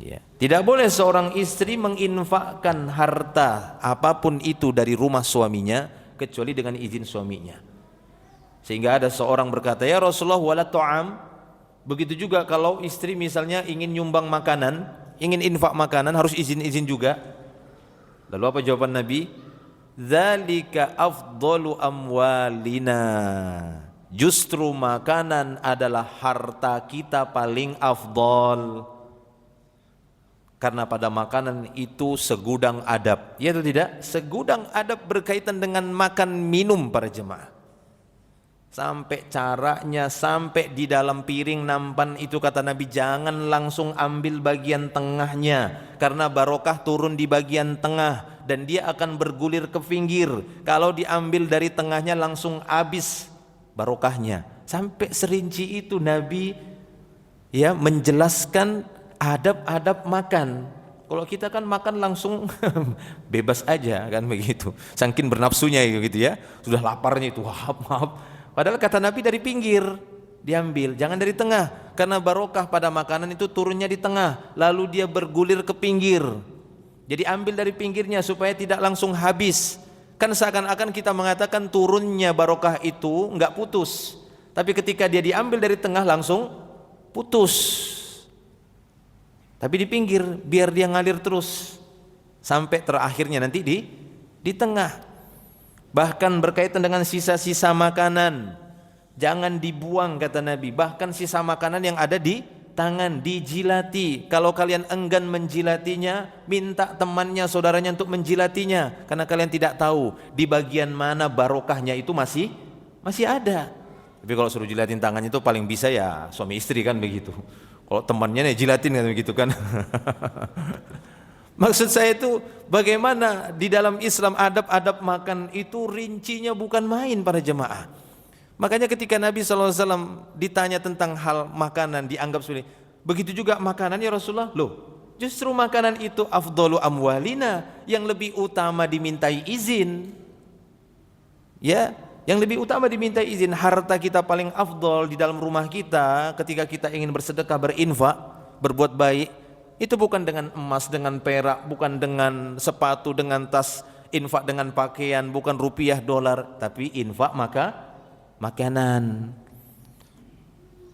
Ya. Tidak boleh seorang istri menginfakkan harta apapun itu dari rumah suaminya kecuali dengan izin suaminya. Sehingga ada seorang berkata, ya Rasulullah, wala ta'am. Begitu juga kalau istri misalnya ingin nyumbang makanan, ingin infak makanan, harus izin-izin juga. Lalu apa jawaban Nabi? Dzalika afdalu amwalina. Justru makanan adalah harta kita paling afdal. Karena pada makanan itu segudang adab. Ya atau tidak? Segudang adab berkaitan dengan makan minum para jemaah. Sampai caranya, sampai di dalam piring nampan itu kata Nabi, jangan langsung ambil bagian tengahnya, karena barokah turun di bagian tengah dan dia akan bergulir ke pinggir. Kalau diambil dari tengahnya langsung habis barokahnya. Sampai serinci itu Nabi ya menjelaskan adab-adab makan. Kalau kita kan makan langsung bebas aja kan begitu, saking bernafsunya gitu ya, sudah laparnya itu maaf. Padahal kata Nabi dari pinggir diambil, jangan dari tengah, karena barokah pada makanan itu turunnya di tengah, lalu dia bergulir ke pinggir. Jadi ambil dari pinggirnya supaya tidak langsung habis. Kan seakan-akan kita mengatakan turunnya barokah itu enggak putus, tapi ketika dia diambil dari tengah langsung putus. Tapi di pinggir biar dia ngalir terus sampai terakhirnya nanti di tengah. Bahkan berkaitan dengan sisa-sisa makanan, jangan dibuang kata Nabi. Bahkan sisa makanan yang ada di tangan dijilati. Kalau kalian enggan menjilatinya, minta temannya, saudaranya untuk menjilatinya, karena kalian tidak tahu di bagian mana barokahnya itu masih ada. Tapi kalau suruh jilatin tangannya itu paling bisa ya suami istri kan begitu. Kalau temannya nih jilatin kan begitu kan. Maksud saya itu bagaimana di dalam Islam adab-adab makan itu rincinya bukan main para jemaah. Makanya ketika Nabi SAW ditanya tentang hal makanan dianggap sulit. Begitu juga makanan ya Rasulullah. Loh, justru makanan itu afdalu amwalina, yang lebih utama dimintai izin. Ya, yang lebih utama dimintai izin. Harta kita paling afdal di dalam rumah kita ketika kita ingin bersedekah, berinfak, berbuat baik, itu bukan dengan emas, dengan perak, bukan dengan sepatu, dengan tas, infak dengan pakaian, bukan rupiah, dolar, tapi infak makanan.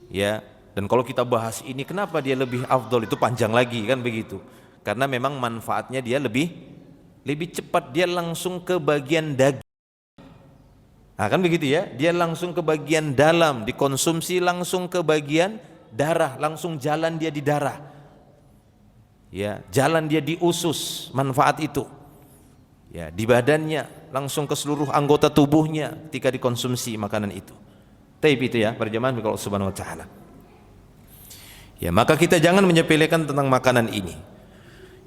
Ya, dan kalau kita bahas ini kenapa dia lebih afdal, itu panjang lagi kan begitu. Karena memang manfaatnya dia lebih cepat, dia langsung ke bagian daging. Nah kan begitu ya, dia langsung ke bagian dalam, dikonsumsi langsung ke bagian darah, langsung jalan dia di darah. Ya, jalan dia di usus, manfaat itu. Ya, di badannya, langsung ke seluruh anggota tubuhnya ketika dikonsumsi makanan itu. Taib itu ya, para jemaah kalau subhanahu wa ta'ala. Ya, maka kita jangan menyepelekan tentang makanan ini.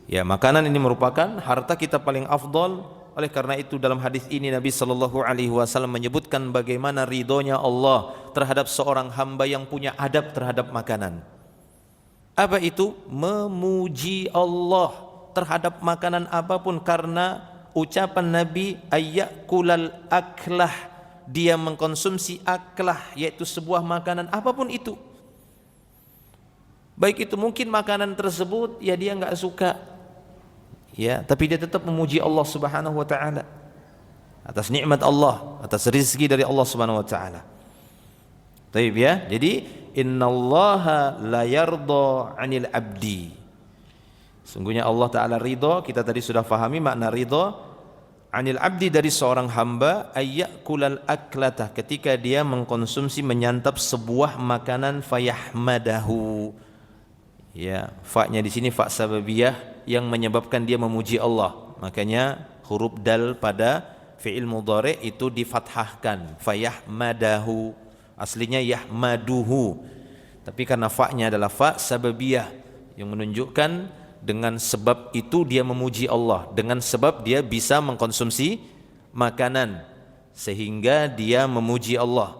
Ya, makanan ini merupakan harta kita paling afdal. Oleh karena itu dalam hadis ini Nabi sallallahu alaihi wasallam menyebutkan bagaimana ridhonya Allah terhadap seorang hamba yang punya adab terhadap makanan. Apa itu? Memuji Allah terhadap makanan apapun, karena ucapan Nabi ayyakulal aklah, dia mengkonsumsi aklah, yaitu sebuah makanan apapun itu. Baik itu mungkin makanan tersebut ya dia enggak suka, ya, tapi dia tetap memuji Allah Subhanahu wa taala atas nikmat Allah, atas rezeki dari Allah Subhanahu wa taala. Baik ya. Jadi innallaha la yarda 'anil abdi. Sungguhnya Allah taala ridha, kita tadi sudah fahami makna ridha, 'anil abdi dari seorang hamba, ayyakulal aklatah, ketika dia mengkonsumsi, menyantap sebuah makanan, fayahmadahu. Ya, fa-nya di sini fa sababiyah yang menyebabkan dia memuji Allah. Makanya huruf dal pada fi'il mudhari itu difathahkan, fayahmadahu. Aslinya yahmaduhu. Tapi karena fa-nya adalah fa sababiyah yang menunjukkan dengan sebab itu dia memuji Allah, dengan sebab dia bisa mengkonsumsi makanan sehingga dia memuji Allah.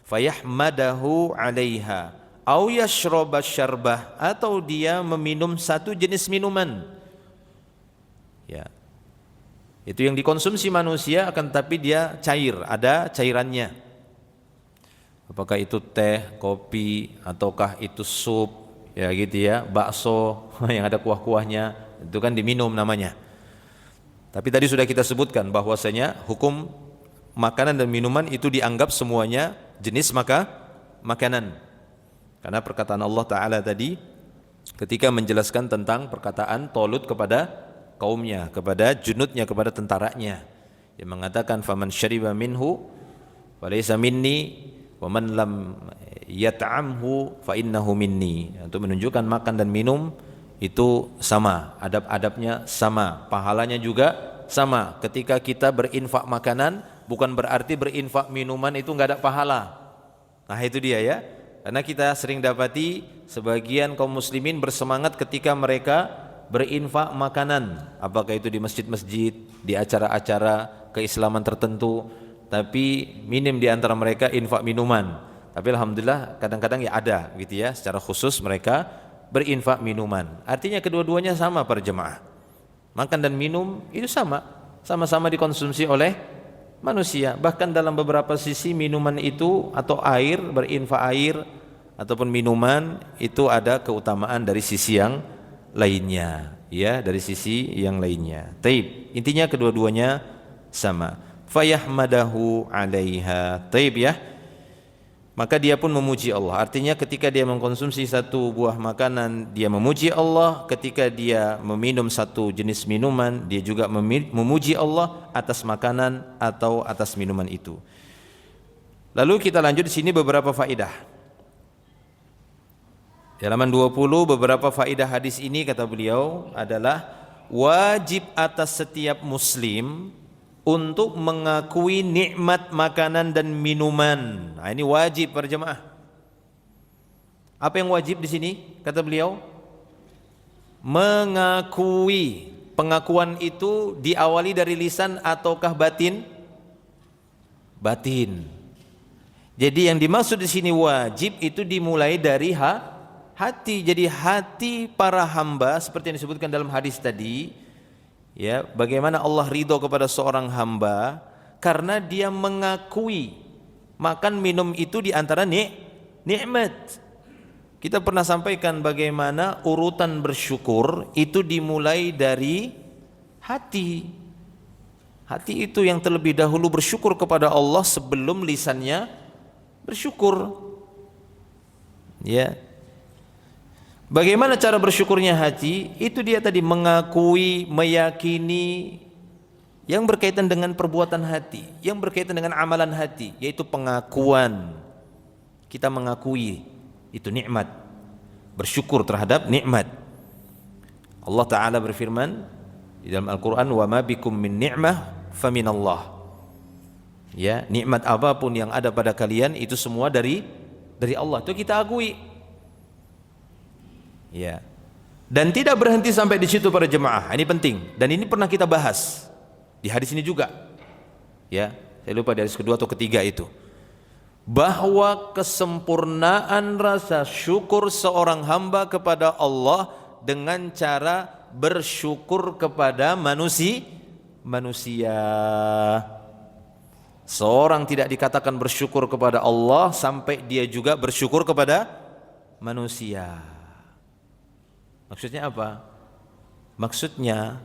Fayahmadahu 'alaiha. Au yashroba syarbah, atau dia meminum satu jenis minuman. Ya, itu yang dikonsumsi manusia, akan tapi dia cair, ada cairannya. Apakah itu teh, kopi, ataukah itu sup, ya gitu ya, bakso yang ada kuah-kuahnya, itu kan diminum namanya. Tapi tadi sudah kita sebutkan bahwasanya hukum makanan dan minuman itu dianggap semuanya jenis makanan. Karena perkataan Allah Ta'ala tadi ketika menjelaskan tentang perkataan Talut kepada kaumnya, kepada junudnya, kepada tentaranya, yang mengatakan faman syariba minhu falaysa minni wa man lam yat'amhu fa innahu minni. Untuk menunjukkan makan dan minum itu sama, adab-adabnya sama, pahalanya juga sama. Ketika kita berinfak makanan bukan berarti berinfak minuman itu enggak ada pahala. Nah itu dia ya. Karena kita sering dapati sebagian kaum muslimin bersemangat ketika mereka berinfak makanan, apakah itu di masjid-masjid, di acara-acara keislaman tertentu, tapi minim di antara mereka infak minuman. Tapi alhamdulillah kadang-kadang ya ada gitu ya, secara khusus mereka berinfak minuman. Artinya kedua-duanya sama para jemaah. Makan dan minum itu sama-sama dikonsumsi oleh manusia. Bahkan dalam beberapa sisi minuman itu atau air, berinfak air ataupun minuman itu ada keutamaan dari sisi yang lainnya, ya, dari sisi yang lainnya. Taib. Intinya kedua-duanya sama. Fayahmadahu 'alaiha. Taib ya. Maka dia pun memuji Allah. Artinya ketika dia mengkonsumsi satu buah makanan, dia memuji Allah. Ketika dia meminum satu jenis minuman, dia juga memuji Allah atas makanan atau atas minuman itu. Lalu kita lanjut di sini beberapa faedah. Di halaman 20 beberapa faedah hadis ini kata beliau adalah wajib atas setiap muslim untuk mengakui nikmat makanan dan minuman. Nah, ini wajib para jemaah. Apa yang wajib di sini? Kata beliau, mengakui. Pengakuan itu diawali dari lisan ataukah batin? Batin. Jadi yang dimaksud di sini wajib itu dimulai dari hati. Jadi hati para hamba seperti yang disebutkan dalam hadis tadi, ya, bagaimana Allah ridho kepada seorang hamba karena dia mengakui makan minum itu di antara nikmat. Kita pernah sampaikan bagaimana urutan bersyukur itu dimulai dari hati. Hati itu yang terlebih dahulu bersyukur kepada Allah sebelum lisannya bersyukur. Ya. Bagaimana cara bersyukurnya hati? Itu dia tadi mengakui, meyakini yang berkaitan dengan perbuatan hati, yang berkaitan dengan amalan hati, yaitu pengakuan. Kita mengakui itu nikmat, bersyukur terhadap nikmat. Allah Ta'ala berfirman di dalam Al-Quran, wa ma bikum min ni'mah faminallah. Ya, nikmat apapun yang ada pada kalian itu semua dari Allah. Itu kita akui. Ya. Dan tidak berhenti sampai di situ para jemaah. Ini penting dan ini pernah kita bahas di hadis ini juga. Ya, saya lupa di hadis kedua atau ketiga itu. Bahwa kesempurnaan rasa syukur seorang hamba kepada Allah dengan cara bersyukur kepada manusia. Seorang tidak dikatakan bersyukur kepada Allah sampai dia juga bersyukur kepada manusia. Maksudnya apa? Maksudnya,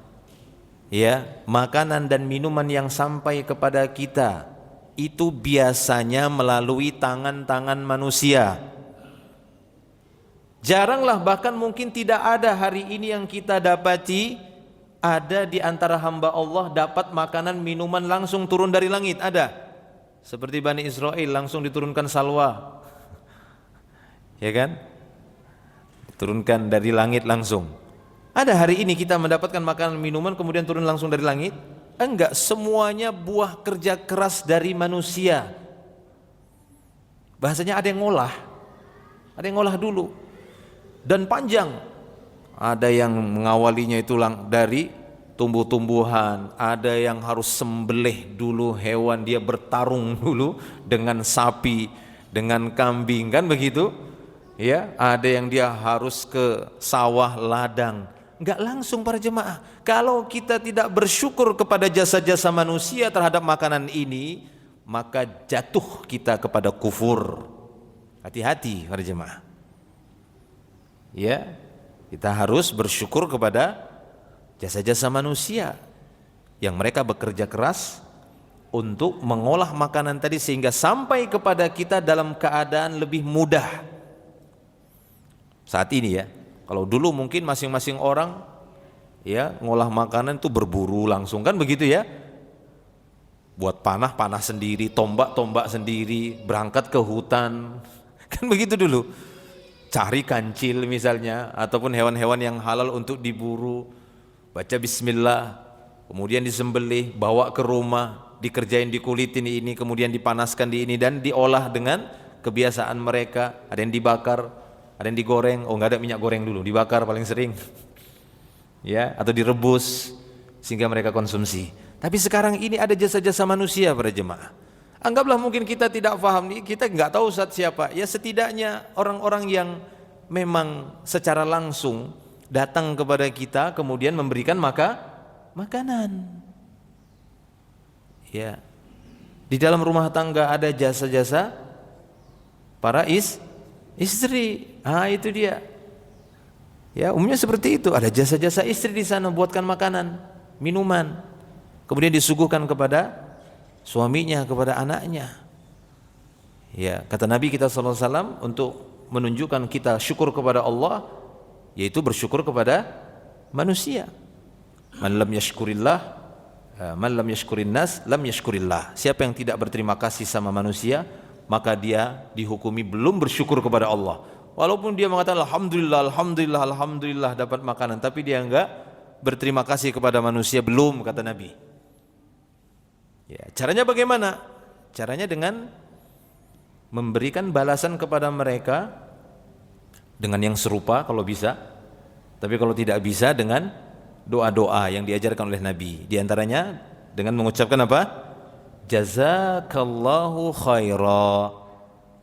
ya, makanan dan minuman yang sampai kepada kita itu biasanya melalui tangan-tangan manusia. Jaranglah, bahkan mungkin tidak ada hari ini yang kita dapati ada di antara hamba Allah dapat makanan minuman langsung turun dari langit. Ada. Seperti Bani Israel langsung diturunkan salwa. Ya kan? Turunkan dari langit langsung. Ada hari ini kita mendapatkan makanan minuman kemudian turun langsung dari langit? Enggak, semuanya buah kerja keras dari manusia. Bahasanya ada yang ngolah dulu dan panjang. Ada yang mengawalinya itu dari tumbuh-tumbuhan, ada yang harus sembelih dulu hewan, dia bertarung dulu dengan sapi, dengan kambing, kan begitu? Ya, ada yang dia harus ke sawah ladang. Enggak langsung para jemaah. Kalau kita tidak bersyukur kepada jasa-jasa manusia terhadap makanan ini, maka jatuh kita kepada kufur. Hati-hati para jemaah. Ya, kita harus bersyukur kepada jasa-jasa manusia yang mereka bekerja keras untuk mengolah makanan tadi sehingga sampai kepada kita dalam keadaan lebih mudah. Saat ini ya. Kalau dulu mungkin masing-masing orang ya ngolah makanan itu berburu langsung, kan begitu ya. Buat panah sendiri, tombak sendiri, berangkat ke hutan. Kan begitu dulu. Cari kancil misalnya ataupun hewan-hewan yang halal untuk diburu. Baca bismillah, kemudian disembelih, bawa ke rumah, dikerjain, dikulitin ini, kemudian dipanaskan di ini dan diolah dengan kebiasaan mereka. Ada yang dibakar, ada yang digoreng. Oh, nggak ada minyak goreng dulu, dibakar paling sering. Ya, atau direbus sehingga mereka konsumsi. Tapi sekarang ini ada jasa-jasa manusia para jemaah. Anggaplah mungkin kita tidak paham nih, kita nggak tahu Ustaz siapa. Ya setidaknya orang-orang yang memang secara langsung datang kepada kita kemudian memberikan makanan. Ya. Di dalam rumah tangga ada jasa-jasa para istri. Itu dia. Ya, umumnya seperti itu. Ada jasa-jasa istri di sana buatkan makanan, minuman. Kemudian disuguhkan kepada suaminya, kepada anaknya. Ya, kata Nabi kita sallallahu alaihi wasallam untuk menunjukkan kita syukur kepada Allah yaitu bersyukur kepada manusia. Man lam yashkurin nas lam yashkurillah. Siapa yang tidak berterima kasih sama manusia, maka dia dihukumi belum bersyukur kepada Allah. Walaupun dia mengatakan alhamdulillah dapat makanan, tapi dia enggak berterima kasih kepada manusia, belum, kata Nabi. Ya, caranya bagaimana? Caranya dengan memberikan balasan kepada mereka dengan yang serupa kalau bisa. Tapi kalau tidak bisa dengan doa-doa yang diajarkan oleh Nabi. Di antaranya dengan mengucapkan apa? Jazakallahu khaira.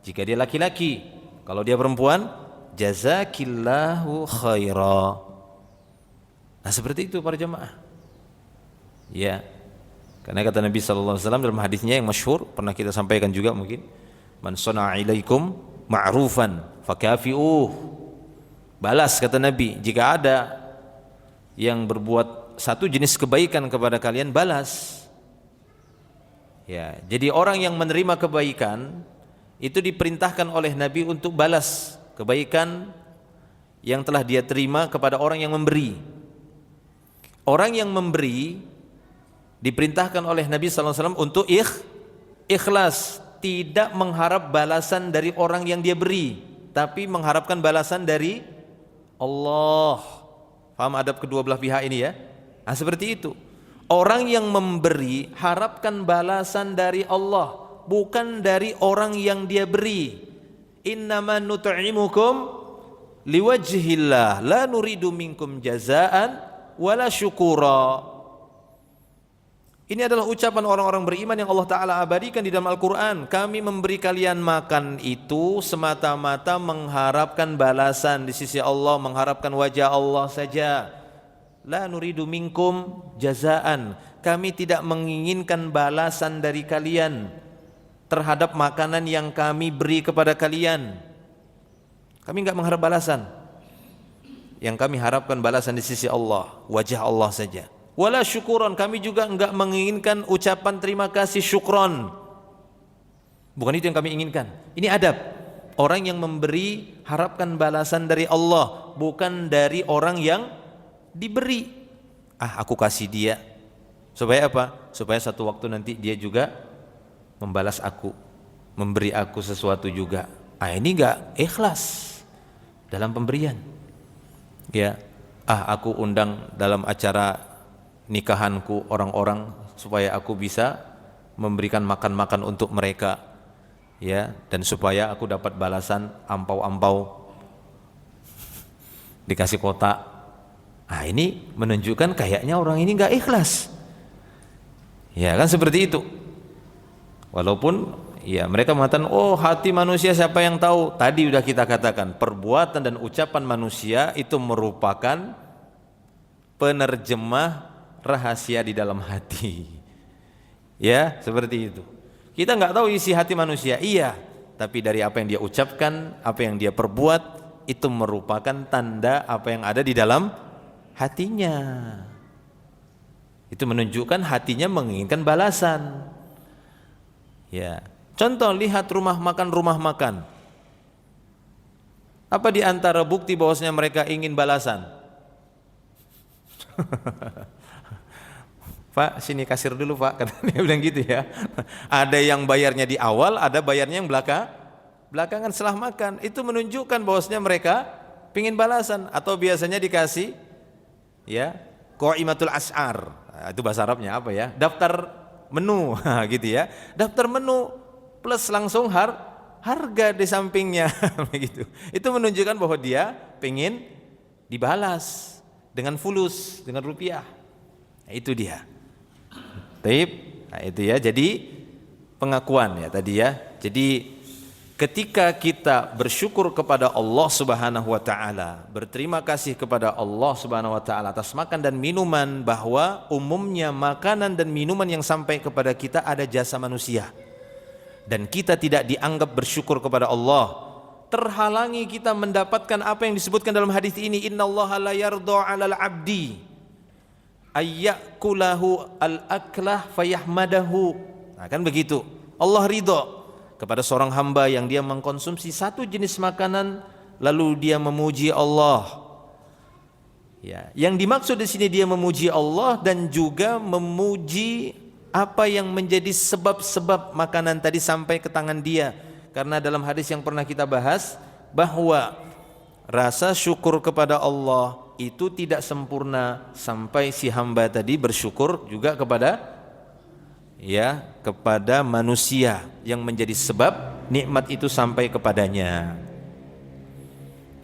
Jika dia laki-laki, kalau dia perempuan, jazakillahu khaira. Nah, seperti itu para jemaah. Ya. Karena kata Nabi sallallahu alaihi wasallam dalam hadisnya yang masyhur, pernah kita sampaikan juga mungkin, man sana'a ilaikum ma'rufan fakafi'uh. Balas kata Nabi, jika ada yang berbuat satu jenis kebaikan kepada kalian, balas. Ya, jadi orang yang menerima kebaikan itu diperintahkan oleh Nabi untuk balas kebaikan yang telah dia terima kepada orang yang memberi. Orang yang memberi diperintahkan oleh Nabi SAW untuk ikhlas, tidak mengharap balasan dari orang yang dia beri, tapi mengharapkan balasan dari Allah. Paham adab kedua belah pihak ini ya? Nah, seperti itu. Orang yang memberi harapkan balasan dari Allah, bukan dari orang yang dia beri. Innama nut'imukum liwajhillah la nuridu minkum jazaan wala syukura. Ini adalah ucapan orang-orang beriman yang Allah Ta'ala abadikan di dalam Al-Quran. Kami memberi kalian makan itu semata-mata mengharapkan balasan di sisi Allah, mengharapkan wajah Allah saja. La nuridu minkum jazaan. Kami tidak menginginkan balasan dari kalian terhadap makanan yang kami beri kepada kalian. Kami enggak mengharap balasan. Yang kami harapkan balasan di sisi Allah, wajah Allah saja. Wala syukuran, kami juga enggak menginginkan ucapan terima kasih syukron. Bukan itu yang kami inginkan. Ini adab. Orang yang memberi harapkan balasan dari Allah, bukan dari orang yang diberi. Aku kasih dia. Supaya apa? Supaya satu waktu nanti dia juga membalas aku, memberi aku sesuatu juga. Ini enggak ikhlas dalam pemberian. Ya, aku undang dalam acara nikahanku orang-orang supaya aku bisa memberikan makan-makan untuk mereka, ya, dan supaya aku dapat balasan ampau-ampau, dikasih kotak. Ini menunjukkan kayaknya orang ini nggak ikhlas, ya kan, seperti itu. Walaupun ya mereka mengatakan, hati manusia siapa yang tahu. Tadi sudah kita katakan, perbuatan dan ucapan manusia itu merupakan penerjemah rahasia di dalam hati. Ya, seperti itu. Kita nggak tahu isi hati manusia, iya, tapi dari apa yang dia ucapkan, apa yang dia perbuat, itu merupakan tanda apa yang ada di dalam hatinya. Itu menunjukkan hatinya menginginkan balasan. Ya, contoh, lihat rumah makan. Apa di antara bukti bahwasanya mereka ingin balasan? Pak, sini kasir dulu Pak, katanya bilang gitu ya. Ada yang bayarnya di awal, ada bayarnya yang belakangan setelah makan. Itu menunjukkan bahwasanya mereka pingin balasan, atau biasanya dikasih ya qaimatul as'ar. Itu bahasa Arabnya apa ya? Daftar menu gitu ya. Daftar menu plus langsung harga di sampingnya begitu. Itu menunjukkan bahwa dia pingin dibalas dengan fulus, dengan rupiah. Itu dia. Taib. Itu ya. Jadi pengakuan ya tadi ya. Jadi ketika kita bersyukur kepada Allah Subhanahu wa taala, berterima kasih kepada Allah Subhanahu wa taala atas makan dan minuman, bahwa umumnya makanan dan minuman yang sampai kepada kita ada jasa manusia, dan kita tidak dianggap bersyukur kepada Allah, terhalangi kita mendapatkan apa yang disebutkan dalam hadis ini, innallaha la yardha 'alal 'abdi ayyakulahu al-aklah fayahmadahu. Nah, kan begitu. Allah ridha kepada seorang hamba yang dia mengkonsumsi satu jenis makanan lalu dia memuji Allah. Ya, yang dimaksud di sini dia memuji Allah dan juga memuji apa yang menjadi sebab-sebab makanan tadi sampai ke tangan dia. Karena dalam hadis yang pernah kita bahas bahwa rasa syukur kepada Allah itu tidak sempurna sampai si hamba tadi bersyukur juga kepada ya kepada manusia yang menjadi sebab nikmat itu sampai kepadanya.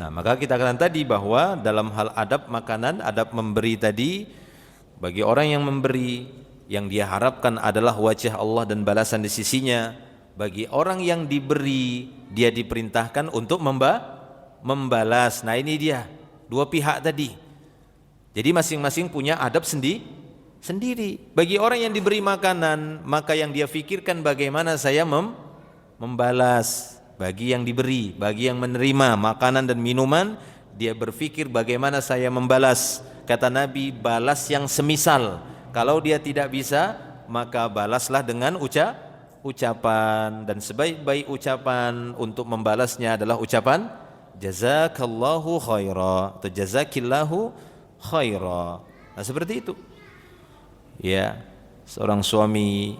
Nah, maka kita katakan tadi bahwa dalam hal adab makanan, adab memberi tadi, bagi orang yang memberi, yang dia harapkan adalah wajah Allah dan balasan di sisinya. Bagi orang yang diberi, dia diperintahkan untuk membalas. Nah, ini dia dua pihak tadi. Jadi masing-masing punya adab sendiri. Bagi orang yang diberi makanan, maka yang dia fikirkan bagaimana saya membalas. Bagi yang diberi, bagi yang menerima makanan dan minuman, dia berpikir bagaimana saya membalas. Kata Nabi, balas yang semisal. Kalau dia tidak bisa, maka balaslah dengan ucapan. Dan sebaik-baik ucapan untuk membalasnya adalah ucapan jazakallahu khaira atau jazakillahu khaira. Nah, seperti itu. Ya, seorang suami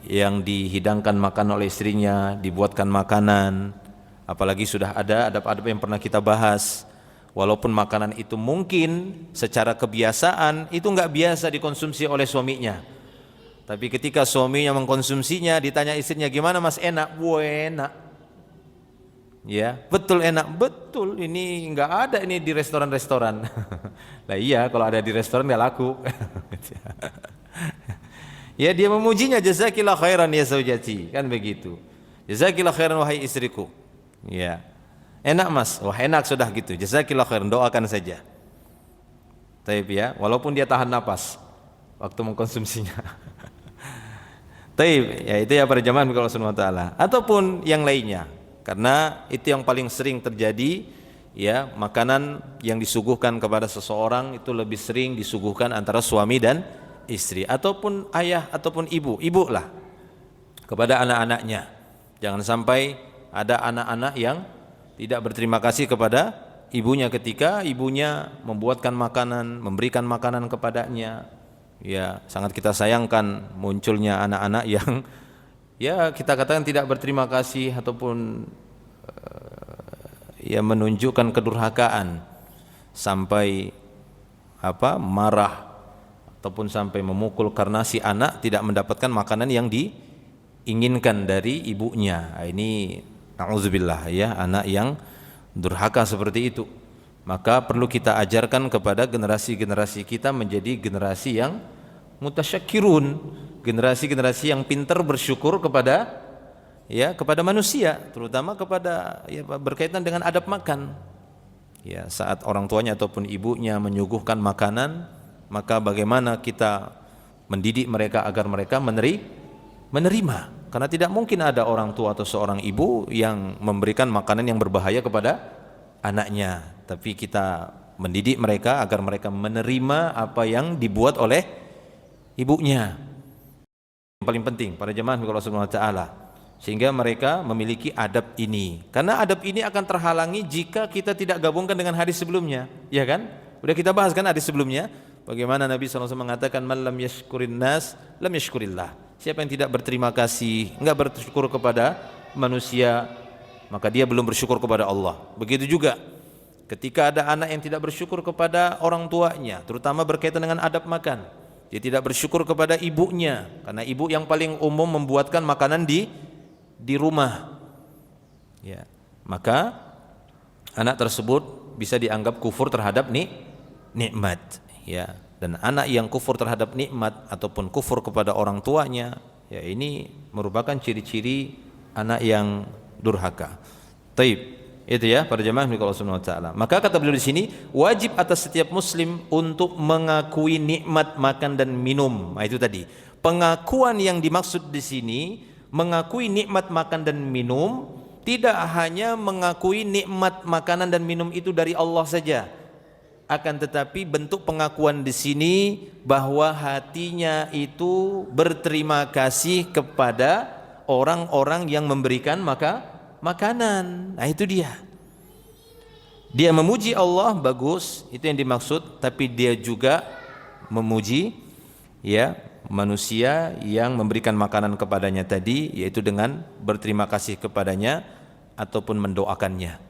yang dihidangkan makan oleh istrinya, dibuatkan makanan, apalagi sudah ada adab-adab yang pernah kita bahas. Walaupun makanan itu mungkin secara kebiasaan itu enggak biasa dikonsumsi oleh suaminya, tapi ketika suaminya mengkonsumsinya, ditanya istrinya, gimana mas, enak? Wah, enak. Ya, betul enak, betul. Ini enggak ada ini di restoran-restoran. Lah iya, kalau ada di restoran enggak laku. Ya, dia memujinya, jazakillah khairan ya zaujati, kan begitu. Jazakillah khairan wahai istriku. Ya. Enak mas, wah enak sudah gitu. Jazakillah khairan, doakan saja. Taib ya, walaupun dia tahan napas waktu mengkonsumsinya. Taib, ya itu ya para jamaah kalau subhanahu wa ta'ala. Ataupun yang lainnya. Karena itu yang paling sering terjadi, ya, makanan yang disuguhkan kepada seseorang itu lebih sering disuguhkan antara suami dan istri, ataupun ayah ataupun ibu lah kepada anak-anaknya. Jangan sampai ada anak-anak yang tidak berterima kasih kepada ibunya ketika ibunya membuatkan makanan, memberikan makanan kepadanya. Ya, sangat kita sayangkan munculnya anak-anak yang ya kita katakan tidak berterima kasih ataupun ya menunjukkan kedurhakaan sampai marah ataupun sampai memukul karena si anak tidak mendapatkan makanan yang diinginkan dari ibunya. Nah, ini na'udzubillah ya, anak yang durhaka seperti itu. Maka perlu kita ajarkan kepada generasi-generasi kita menjadi generasi yang mutasyakirun, generasi-generasi yang pintar bersyukur kepada manusia, terutama kepada berkaitan dengan adab makan. Ya, saat orang tuanya ataupun ibunya menyuguhkan makanan, maka bagaimana kita mendidik mereka agar mereka menerima. Karena tidak mungkin ada orang tua atau seorang ibu yang memberikan makanan yang berbahaya kepada anaknya, tapi kita mendidik mereka agar mereka menerima apa yang dibuat oleh ibunya. Yang paling penting para jemaah Allah Subhanahu wa taala, sehingga mereka memiliki adab ini. Karena adab ini akan terhalangi jika kita tidak gabungkan dengan hadis sebelumnya, ya kan? Udah kita bahas kan hadis sebelumnya, bagaimana Nabi SAW mengatakan man lam yashkurin nas lam yashkurillah. Siapa yang tidak berterima kasih, enggak bersyukur kepada manusia, maka dia belum bersyukur kepada Allah. Begitu juga ketika ada anak yang tidak bersyukur kepada orang tuanya, terutama berkaitan dengan adab makan. Dia tidak bersyukur kepada ibunya, karena ibu yang paling umum membuatkan makanan di rumah. Ya, maka anak tersebut bisa dianggap kufur terhadap nikmat, ya. Dan anak yang kufur terhadap nikmat ataupun kufur kepada orang tuanya, ya ini merupakan ciri-ciri anak yang durhaka. Taib. Itu ya para jemaah Allah Subhanahu wa taala. Maka kata beliau di sini, wajib atas setiap muslim untuk mengakui nikmat makan dan minum. Nah, itu tadi. Pengakuan yang dimaksud di sini, mengakui nikmat makan dan minum, tidak hanya mengakui nikmat makanan dan minum itu dari Allah saja. Akan tetapi bentuk pengakuan di sini bahwa hatinya itu berterima kasih kepada orang-orang yang memberikan makanan. Nah, itu dia. Dia memuji Allah, bagus, itu yang dimaksud, tapi dia juga memuji ya manusia yang memberikan makanan kepadanya tadi, yaitu dengan berterima kasih kepadanya ataupun mendoakannya.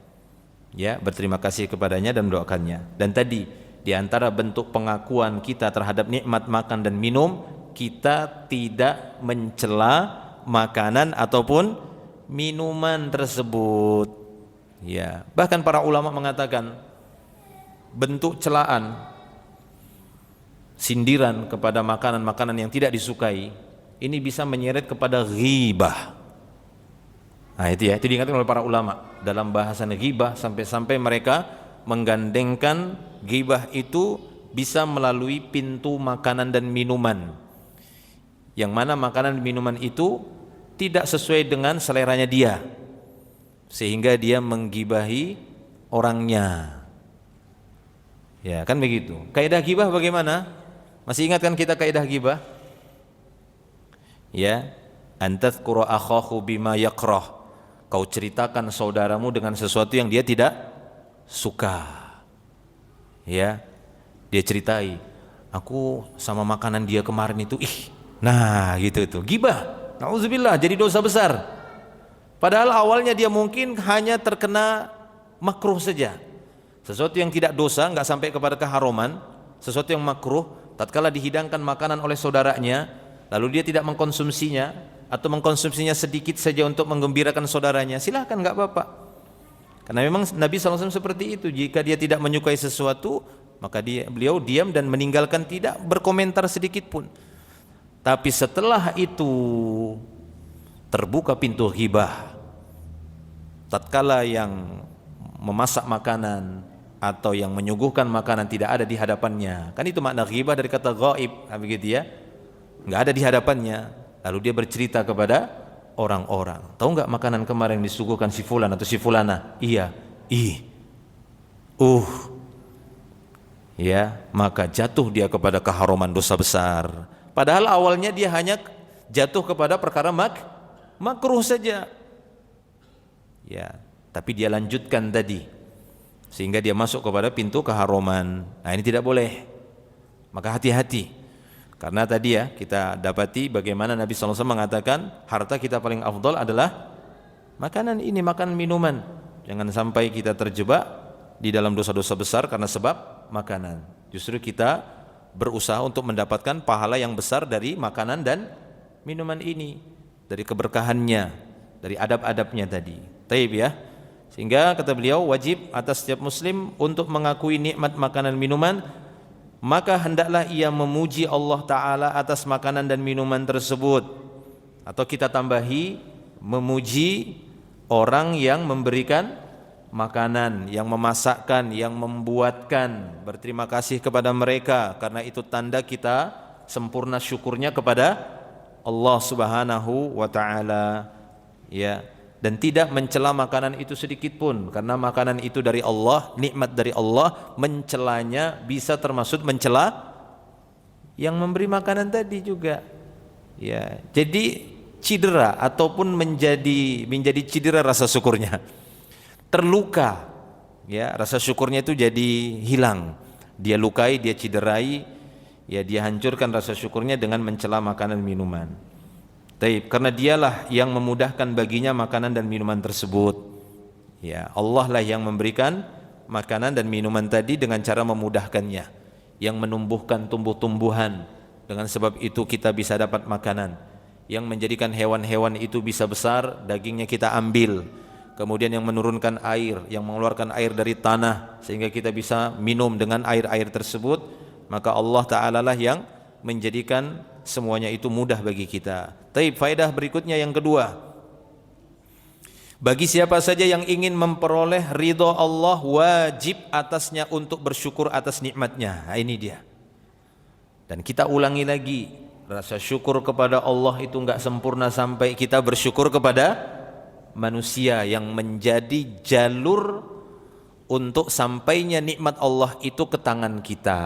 Ya, berterima kasih kepadanya dan mendoakannya. Dan tadi di antara bentuk pengakuan kita terhadap nikmat makan dan minum, kita tidak mencela makanan ataupun minuman tersebut. Ya, bahkan para ulama mengatakan bentuk celaan, sindiran kepada makanan-makanan yang tidak disukai ini bisa menyeret kepada ghibah. Nah itu ya, itu diingatkan oleh para ulama dalam bahasan ghibah, sampai-sampai mereka menggandengkan ghibah itu bisa melalui pintu makanan dan minuman, yang mana makanan dan minuman itu tidak sesuai dengan seleranya dia, sehingga dia menggibahi orangnya. Ya kan begitu. Kaidah ghibah bagaimana? Masih ingat kan kita kaidah ghibah? Ya, antadhkura akhahu bima yakrah. Kau ceritakan saudaramu dengan sesuatu yang dia tidak suka. Ya, dia ceritai, aku sama makanan dia kemarin itu, nah gitu itu ghibah. Nauzubillah, jadi dosa besar. Padahal awalnya dia mungkin hanya terkena makruh saja. Sesuatu yang tidak dosa, enggak sampai kepada keharuman, sesuatu yang makruh, tatkala dihidangkan makanan oleh saudaranya, lalu dia tidak mengkonsumsinya atau mengkonsumsinya sedikit saja untuk menggembirakan saudaranya, silahkan, enggak apa-apa. Karena memang Nabi SAW seperti itu. Jika dia tidak menyukai sesuatu, maka beliau diam dan meninggalkan, tidak berkomentar sedikit pun. Tapi setelah itu terbuka pintu ghibah, tatkala yang memasak makanan atau yang menyuguhkan makanan tidak ada di hadapannya, kan itu makna ghibah dari kata ghaib, begitu ya, nggak ada di hadapannya, lalu dia bercerita kepada orang-orang, tahu nggak makanan kemarin disuguhkan si fulan atau si fulana? Iya. Ya, maka jatuh dia kepada keharuman dosa besar. Padahal awalnya dia hanya jatuh kepada perkara makruh saja. Ya, tapi dia lanjutkan tadi sehingga dia masuk kepada pintu keharuman. Nah, ini tidak boleh. Maka hati-hati. Karena tadi ya kita dapati bagaimana Nabi SAW mengatakan harta kita paling afdal adalah makanan ini, makanan minuman. Jangan sampai kita terjebak di dalam dosa-dosa besar karena sebab makanan. Justru kita berusaha untuk mendapatkan pahala yang besar dari makanan dan minuman ini, dari keberkahannya, dari adab-adabnya tadi. Taib ya. Sehingga kata beliau, wajib atas setiap muslim untuk mengakui nikmat makanan minuman, maka hendaklah ia memuji Allah Ta'ala atas makanan dan minuman tersebut. Atau kita tambahi, memuji orang yang memberikan makanan, yang memasakkan, yang membuatkan. Berterima kasih kepada mereka, karena itu tanda kita sempurna syukurnya kepada Allah Subhanahu wa Ta'ala. Ya, dan tidak mencela makanan itu sedikit pun, karena makanan itu dari Allah, nikmat dari Allah. Mencelanya bisa termasuk mencela yang memberi makanan tadi juga. Ya, jadi cedera ataupun menjadi cedera rasa syukurnya, terluka. Ya, rasa syukurnya itu jadi hilang. Dia lukai, dia cederai, ya dia hancurkan rasa syukurnya dengan mencela makanan minuman. Taib, karena dialah yang memudahkan baginya makanan dan minuman tersebut. Ya, Allah lah yang memberikan makanan dan minuman tadi dengan cara memudahkannya, yang menumbuhkan tumbuh-tumbuhan. Dengan sebab itu kita bisa dapat makanan, yang menjadikan hewan-hewan itu bisa besar, dagingnya kita ambil. Kemudian yang menurunkan air, yang mengeluarkan air dari tanah sehingga kita bisa minum dengan air-air tersebut. Maka Allah Ta'ala lah yang menjadikan semuanya itu mudah bagi kita. Taib, faedah berikutnya yang kedua, bagi siapa saja yang ingin memperoleh ridha Allah, wajib atasnya untuk bersyukur atas nikmatnya. Nah, ini dia. Dan kita ulangi lagi, rasa syukur kepada Allah itu enggak sempurna sampai kita bersyukur kepada manusia, yang menjadi jalur untuk sampainya nikmat Allah itu ke tangan kita.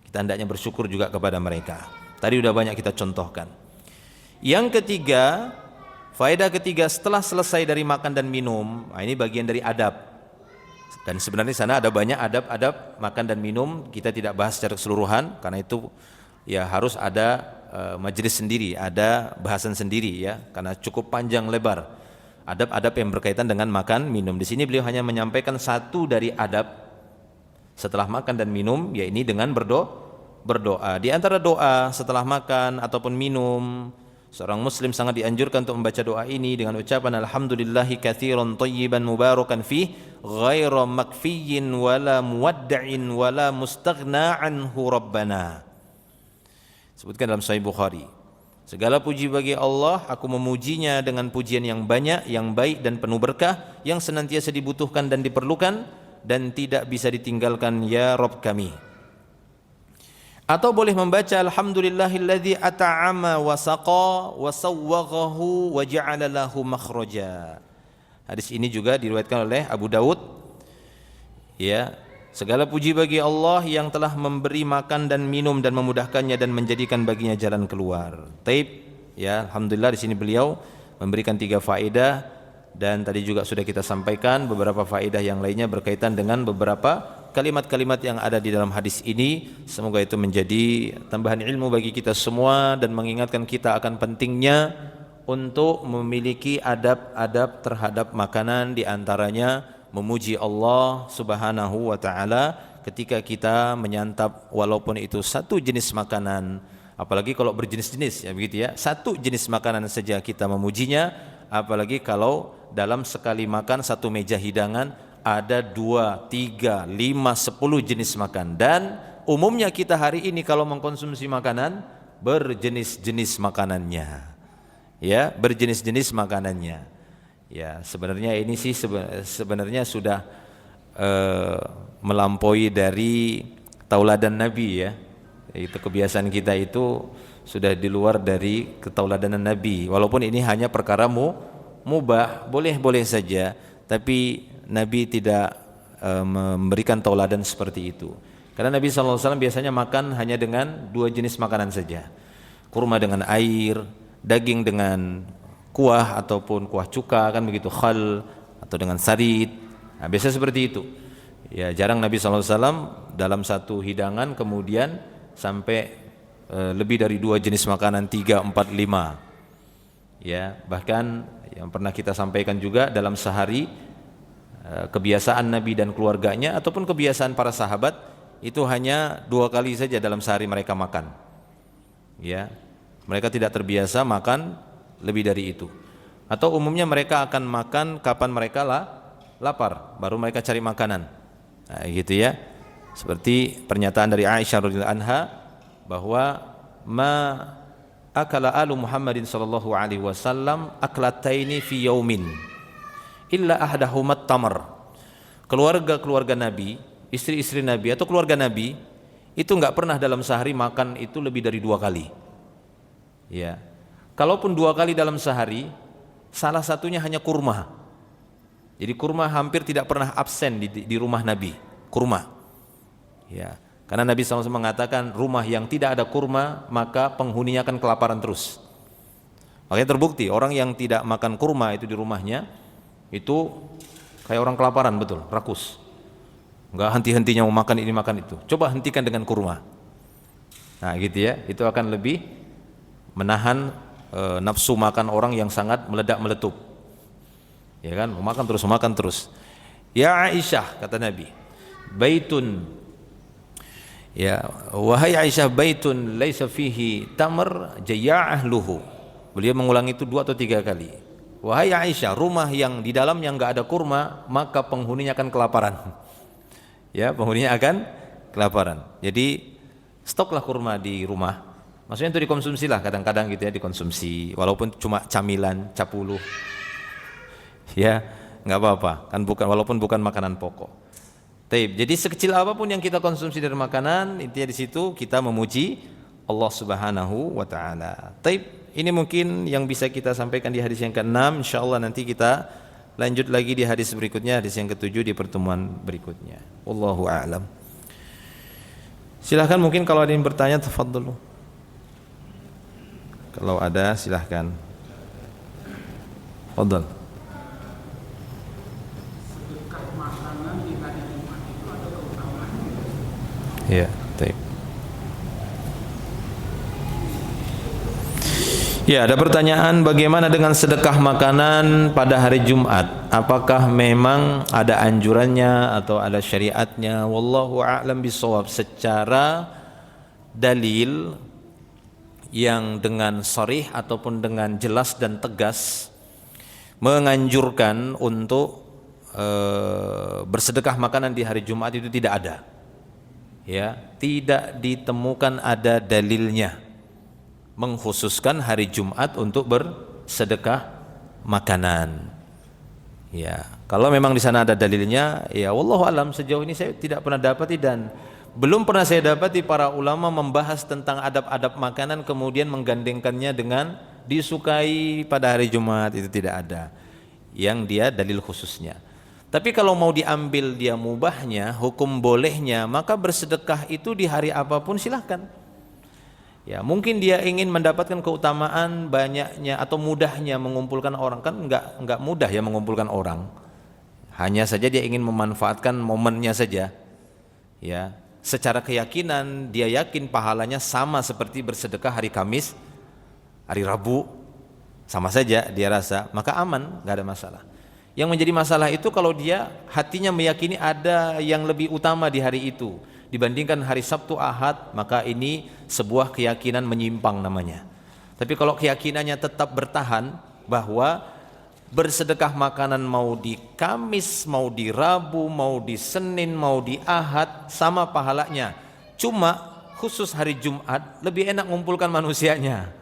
Kita hendaknya bersyukur juga kepada mereka. Tadi sudah banyak kita contohkan. Yang ketiga, faedah ketiga setelah selesai dari makan dan minum, nah ini bagian dari adab. Dan sebenarnya di sana ada banyak adab-adab makan dan minum, kita tidak bahas secara keseluruhan karena itu ya harus ada majelis sendiri, ada bahasan sendiri ya, karena cukup panjang lebar adab-adab yang berkaitan dengan makan minum. Di sini beliau hanya menyampaikan satu dari adab setelah makan dan minum, yaitu dengan berdoa. Di antara doa setelah makan ataupun minum, seorang muslim sangat dianjurkan untuk membaca doa ini dengan ucapan alhamdulillahi katsiran thayyiban mubarakan fih ghaira makfiyyin wala muwadda'in wala mustaghna anhu rabbana. Sebutkan dalam Sahih Bukhari. Segala puji bagi Allah, aku memujinya dengan pujian yang banyak, yang baik dan penuh berkah, yang senantiasa dibutuhkan dan diperlukan dan tidak bisa ditinggalkan ya Rabb kami. Atau boleh membaca alhamdulillahilladzi at'ama wa saqa wa sawwaghahu wa ja'ala lahu makhraja. Hadis ini juga diriwayatkan oleh Abu Daud. Ya, segala puji bagi Allah yang telah memberi makan dan minum dan memudahkannya dan menjadikan baginya jalan keluar. Taib, ya, alhamdulillah di sini beliau memberikan 3 faedah dan tadi juga sudah kita sampaikan beberapa faedah yang lainnya berkaitan dengan beberapa kalimat-kalimat yang ada di dalam hadis ini. Semoga itu menjadi tambahan ilmu bagi kita semua dan mengingatkan kita akan pentingnya untuk memiliki adab-adab terhadap makanan, di antaranya memuji Allah Subhanahu wa taala ketika kita menyantap walaupun itu satu jenis makanan, apalagi kalau berjenis-jenis ya begitu ya. Satu jenis makanan saja kita memujinya, apalagi kalau dalam sekali makan satu meja hidangan ada 2, 3, 5, 10 jenis makan. Dan umumnya kita hari ini kalau mengkonsumsi makanan berjenis-jenis makanannya. Ya, berjenis-jenis makanannya. Ya, sebenarnya ini sih sebenarnya sudah melampaui dari tauladan Nabi ya. Itu kebiasaan kita itu sudah di luar dari ketauladanan Nabi. Walaupun ini hanya perkara mubah, boleh-boleh saja, tapi Nabi tidak memberikan tauladan seperti itu. Karena Nabi SAW biasanya makan hanya dengan 2 jenis makanan saja. Kurma dengan air, daging dengan kuah ataupun kuah cuka kan begitu, khal atau dengan sarit. Nah, biasa seperti itu. Ya, jarang Nabi SAW dalam satu hidangan kemudian sampai lebih dari 2 jenis makanan, 3, 4, 5. Ya, bahkan yang pernah kita sampaikan juga dalam sehari kebiasaan Nabi dan keluarganya ataupun kebiasaan para sahabat itu hanya 2 kali saja dalam sehari mereka makan. Ya, mereka tidak terbiasa makan lebih dari itu. Atau umumnya mereka akan makan kapan mereka lapar, baru mereka cari makanan. Nah, gitu ya. Seperti pernyataan dari Aisyah radhiyallahu anha bahwa ma akala alu Muhammadin sallallahu alaihi wasallam aklataini fi yaumin illa ahdahumat tamar. Keluarga Nabi, istri-istri Nabi atau keluarga Nabi itu enggak pernah dalam sehari makan itu lebih dari 2 kali. Ya. Kalaupun 2 kali dalam sehari, salah satunya hanya kurma. Jadi kurma hampir tidak pernah absen di rumah Nabi, kurma. Ya. Karena Nabi SAW mengatakan rumah yang tidak ada kurma maka penghuninya akan kelaparan terus. Makanya terbukti orang yang tidak makan kurma itu di rumahnya itu kayak orang kelaparan, betul, rakus, nggak henti-hentinya mau makan ini makan itu. Coba hentikan dengan kurma. Nah gitu ya, itu akan lebih menahan nafsu makan orang yang sangat meledak meletup. Ya kan, mau makan terus. Ya Aisyah, kata Nabi, baitun, ya wahai Aisyah, baitun laisa fihi tamr jaya'ah luhu. Beliau mengulangi itu 2 atau 3 kali. Wahai Aisyah, rumah yang di dalamnya enggak ada kurma, maka penghuninya akan kelaparan. Ya, penghuninya akan kelaparan. Jadi stoklah kurma di rumah. Maksudnya itu dikonsumsilah kadang-kadang gitu ya, dikonsumsi walaupun cuma camilan, capuluh. Ya, enggak apa-apa, kan walaupun bukan makanan pokok. Taib. Jadi sekecil apapun yang kita konsumsi dari makanan, intinya di situ kita memuji Allah Subhanahu wa taala. Taib. Ini mungkin yang bisa kita sampaikan di hadis yang ke-6. Insyaallah nanti kita lanjut lagi di hadis berikutnya, hadis yang ke-7 di pertemuan berikutnya. Wallahu a'lam. Silahkan mungkin kalau ada yang bertanya, tafadhalu. Kalau ada silahkan. Tafadhal. Sedekah makanan di hari Jumat itu ada keutamaan? Iya, baik. Ya, ada pertanyaan bagaimana dengan sedekah makanan pada hari Jumat? Apakah memang ada anjurannya atau ada syariatnya? Wallahu a'lam bishawab. Secara dalil yang dengan sharih ataupun dengan jelas dan tegas menganjurkan untuk bersedekah makanan di hari Jumat itu tidak ada. Ya, tidak ditemukan ada dalilnya mengkhususkan hari Jumat untuk bersedekah makanan. Ya, kalau memang di sana ada dalilnya, ya wallahu alam, sejauh ini saya tidak pernah dapati dan belum pernah saya dapati para ulama membahas tentang adab-adab makanan kemudian menggandengkannya dengan disukai pada hari Jumat, itu tidak ada yang dia dalil khususnya. Tapi kalau mau diambil dia mubahnya, hukum bolehnya, maka bersedekah itu di hari apapun silahkan. Ya, mungkin dia ingin mendapatkan keutamaan banyaknya atau mudahnya mengumpulkan orang, kan enggak mudah ya mengumpulkan orang. Hanya saja dia ingin memanfaatkan momennya saja. Ya, secara keyakinan dia yakin pahalanya sama seperti bersedekah hari Kamis, hari Rabu, sama saja dia rasa, maka aman, enggak ada masalah. Yang menjadi masalah itu kalau dia hatinya meyakini ada yang lebih utama di hari itu dibandingkan hari Sabtu Ahad, maka ini sebuah keyakinan menyimpang namanya. Tapi kalau keyakinannya tetap bertahan bahwa bersedekah makanan mau di Kamis, mau di Rabu, mau di Senin, mau di Ahad sama pahalanya, cuma khusus hari Jumat lebih enak mengumpulkan manusianya.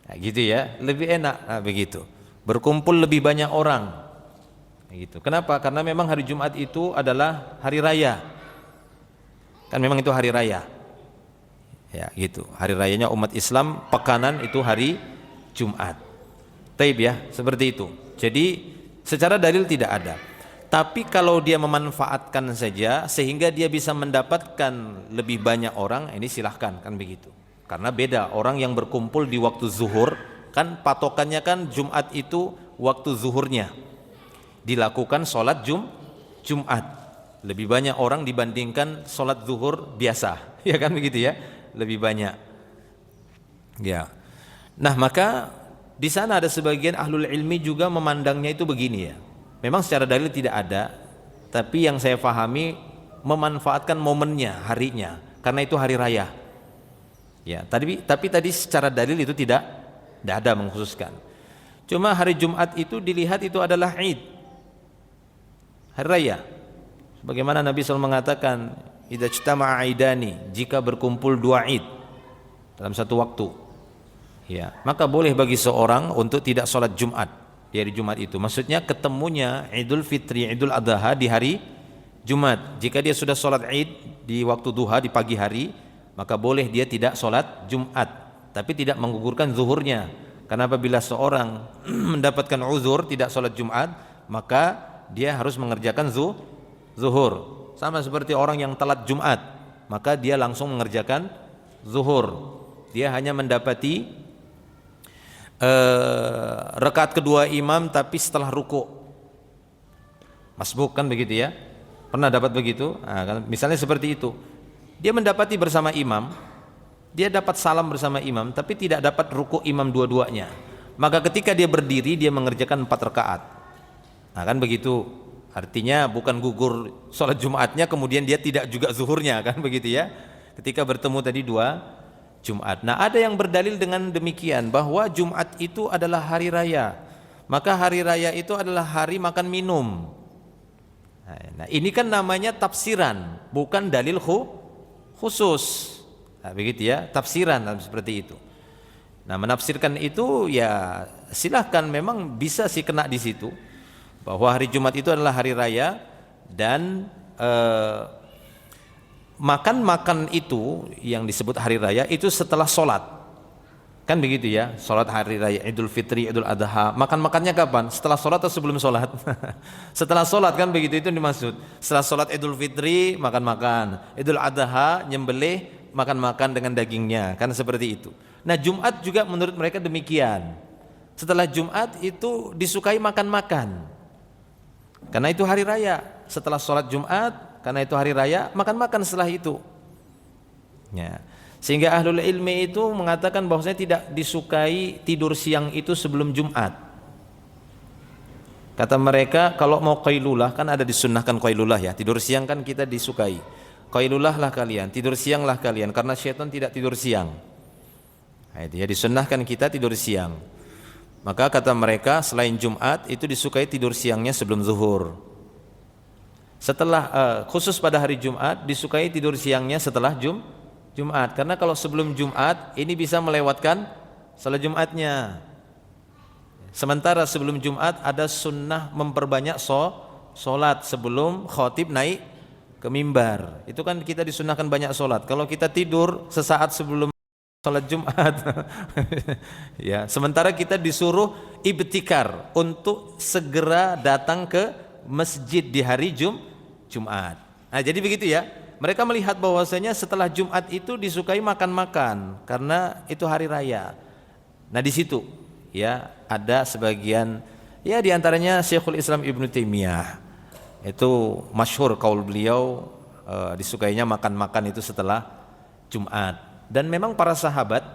Nah, gitu ya, lebih enak. Nah, begitu. Berkumpul lebih banyak orang. Gitu. Kenapa? Karena memang hari Jumat itu adalah hari raya. Kan memang itu hari raya. Ya, gitu. Hari rayanya umat Islam pekanan itu hari Jumat. Taib ya, seperti itu. Jadi secara dalil tidak ada. Tapi kalau dia memanfaatkan saja sehingga dia bisa mendapatkan lebih banyak orang, ini silahkan, kan begitu. Karena beda orang yang berkumpul di waktu zuhur, kan patokannya kan Jumat itu waktu zuhurnya dilakukan sholat Jumat, lebih banyak orang dibandingkan sholat zuhur biasa, ya kan begitu ya, lebih banyak. Ya, nah maka di sana ada sebagian ahlul ilmi juga memandangnya itu begini ya. Memang secara dalil tidak ada, tapi yang saya pahami memanfaatkan momennya, harinya, karena itu hari raya. Ya, tapi tadi secara dalil itu tidak ada mengkhususkan. Cuma hari Jumat itu dilihat itu adalah Id, hari raya. Sebagaimana Nabi SAW mengatakan, idza ijtama'a aidani, jika berkumpul dua Id dalam satu waktu, ya, maka boleh bagi seorang untuk tidak sholat Jumat di hari Jumat itu. Maksudnya ketemunya Idul Fitri, Idul Adha di hari Jumat. Jika dia sudah sholat Id di waktu duha di pagi hari, maka boleh dia tidak sholat Jumat, tapi tidak menggugurkan zuhurnya. Karena apabila seorang mendapatkan uzur tidak sholat Jumat, maka dia harus mengerjakan zuhur. Sama seperti orang yang telat Jumat, maka dia langsung mengerjakan zuhur. Dia hanya mendapati rakaat kedua imam tapi setelah ruku. Masbuk, kan begitu ya? Pernah dapat begitu? Nah, kan, misalnya seperti itu. Dia mendapati bersama imam, dia dapat salam bersama imam, tapi tidak dapat ruku imam dua-duanya. Maka ketika dia berdiri, dia mengerjakan 4 rakaat. Nah, kan begitu. Artinya bukan gugur sholat Jumatnya, kemudian dia tidak juga zuhurnya, kan begitu ya. Ketika bertemu tadi 2 Jumat. Nah, ada yang berdalil dengan demikian, bahwa Jumat itu adalah hari raya. Maka hari raya itu adalah hari makan minum. Nah, ini kan namanya tafsiran, bukan dalil khusus. Nah, begitu ya, tafsiran seperti itu. Nah, menafsirkan itu ya silahkan, memang bisa sih kena di situ bahwa hari Jumat itu adalah hari raya dan makan itu yang disebut hari raya itu setelah sholat, kan begitu ya. Sholat hari raya Idul Fitri, Idul Adha, makannya kapan? Setelah sholat atau sebelum sholat? Setelah sholat, kan begitu, itu dimaksud. Setelah sholat Idul Fitri makan, Idul Adha nyembelih, makan dengan dagingnya, kan seperti itu. Nah, Jumat juga menurut mereka demikian. Setelah Jumat itu disukai makan, karena itu hari raya. Setelah sholat Jumat, karena itu hari raya, makan setelah itu. Ya. Sehingga ahlul ilmi itu mengatakan bahwasanya tidak disukai tidur siang itu sebelum Jumat. Kata mereka kalau mau qailulah, kan ada disunnahkan qailulah ya, tidur siang kan kita disukai. qailulahlah kalian, tidur sianglah kalian, karena syaitan tidak tidur siang. Nah, itu ya, disunnahkan kita tidur siang. Maka kata mereka selain Jumat itu disukai tidur siangnya sebelum zuhur. Setelah khusus pada hari Jumat disukai tidur siangnya setelah Jumat, karena kalau sebelum Jumat ini bisa melewatkan salat Jumatnya. Sementara sebelum Jumat ada sunnah memperbanyak solat sebelum khatib naik ke mimbar. Itu kan kita disunnahkan banyak solat. Kalau kita tidur sesaat sebelum salat Jumat ya, sementara kita disuruh ibtikar untuk segera datang ke masjid di hari Jumat. Nah, jadi begitu ya. Mereka melihat bahwasanya setelah Jumat itu disukai makan-makan karena itu hari raya. Nah, di situ ya ada sebagian, ya diantaranya Syekhul Islam Ibnu Taimiyah, itu masyhur kaul beliau disukainya makan-makan itu setelah Jumat. Dan memang para sahabat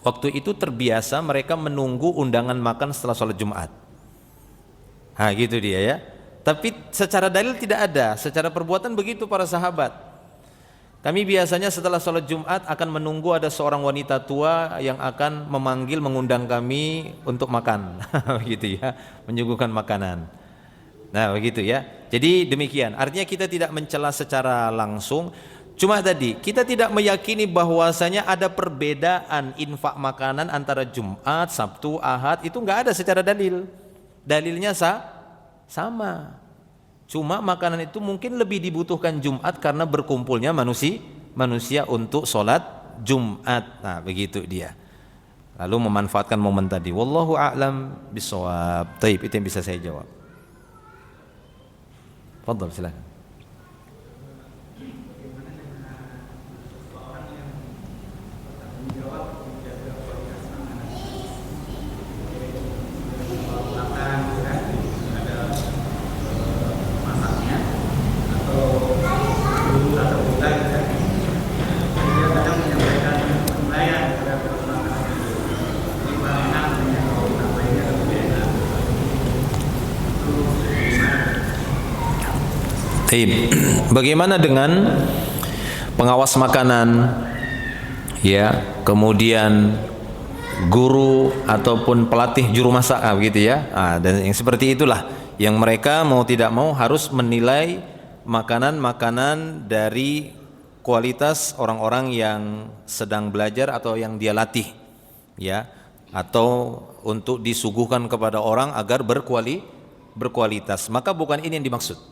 waktu itu terbiasa mereka menunggu undangan makan setelah sholat Jumat. Nah gitu dia ya. Tapi secara dalil tidak ada, secara perbuatan begitu para sahabat. Kami biasanya setelah sholat Jumat akan menunggu ada seorang wanita tua yang akan memanggil, mengundang kami untuk makan. Begitu ya, menyuguhkan makanan. Nah begitu ya. Jadi demikian, artinya kita tidak mencela secara langsung. Cuma tadi kita tidak meyakini bahwasanya ada perbedaan infak makanan antara Jumat, Sabtu, Ahad, itu enggak ada secara dalil. Dalilnya sama. Cuma makanan itu mungkin lebih dibutuhkan Jumat karena berkumpulnya manusia untuk sholat Jumat. Nah, begitu dia. Lalu memanfaatkan momen tadi. Wallahu a'lam bishawab. Taib, itu yang bisa saya jawab. Fadhal, silakan. Bagaimana dengan pengawas makanan, ya, kemudian guru ataupun pelatih juru masak, begitu ya. Dan yang seperti itulah yang mereka mau tidak mau harus menilai makanan-makanan dari kualitas orang-orang yang sedang belajar atau yang dia latih, ya, atau untuk disuguhkan kepada orang agar berkualitas. Maka bukan ini yang dimaksud.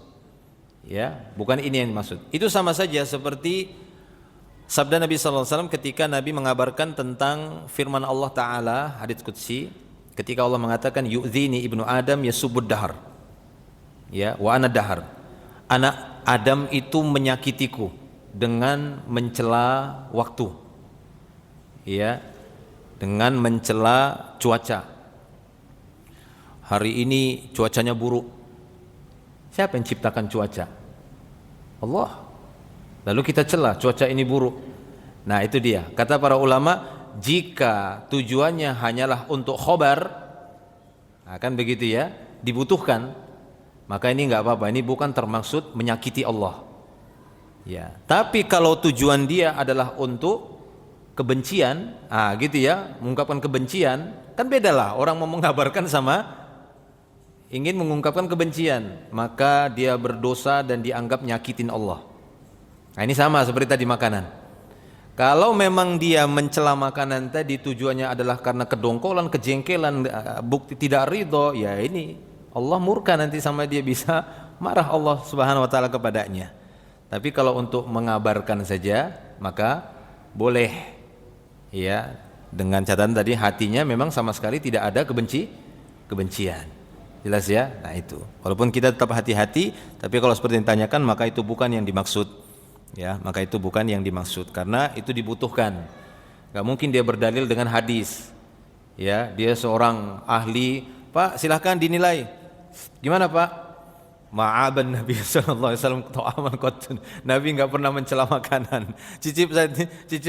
Ya, bukan ini yang dimaksud. Itu sama saja seperti sabda Nabi sallallahu alaihi wasallam ketika Nabi mengabarkan tentang firman Allah taala, hadits qudsi, ketika Allah mengatakan yu'dzini ibnu Adam yasubbud dahar. Ya, wa ana dahar. Anak Adam itu menyakitiku dengan mencela waktu. Ya, dengan mencela cuaca. Hari ini cuacanya buruk. Siapa yang ciptakan cuaca? Allah. Lalu kita celah cuaca ini buruk. Nah itu dia. Kata para ulama, jika tujuannya hanyalah untuk khobar, kan begitu ya, dibutuhkan, maka ini enggak apa-apa. Ini bukan termaksud menyakiti Allah. Ya. Tapi kalau tujuan dia adalah untuk kebencian, gitu ya, mengungkapkan kebencian, kan bedalah orang mau mengabarkan sama ingin mengungkapkan kebencian, maka dia berdosa dan dianggap nyakitin Allah. Nah ini sama seperti tadi makanan. Kalau memang dia mencela makanan tadi tujuannya adalah karena kedongkolan, kejengkelan, bukti tidak ridho, ya ini Allah murka nanti sama dia, bisa marah Allah Subhanahu wa taala kepadanya. Tapi kalau untuk mengabarkan saja maka boleh, ya, dengan catatan tadi hatinya memang sama sekali tidak ada kebencian. Jelas ya? Nah itu. Walaupun kita tetap hati-hati, tapi kalau seperti yang ditanyakan maka itu bukan yang dimaksud. Ya, maka itu bukan yang dimaksud karena itu dibutuhkan. Gak mungkin dia berdalil dengan hadis. Ya, dia seorang ahli, Pak silahkan dinilai. Gimana Pak? Ma'aban Nabi sallallahu alaihi wasallam ta'aman qattun. Nabi enggak pernah mencela makanan. Cicip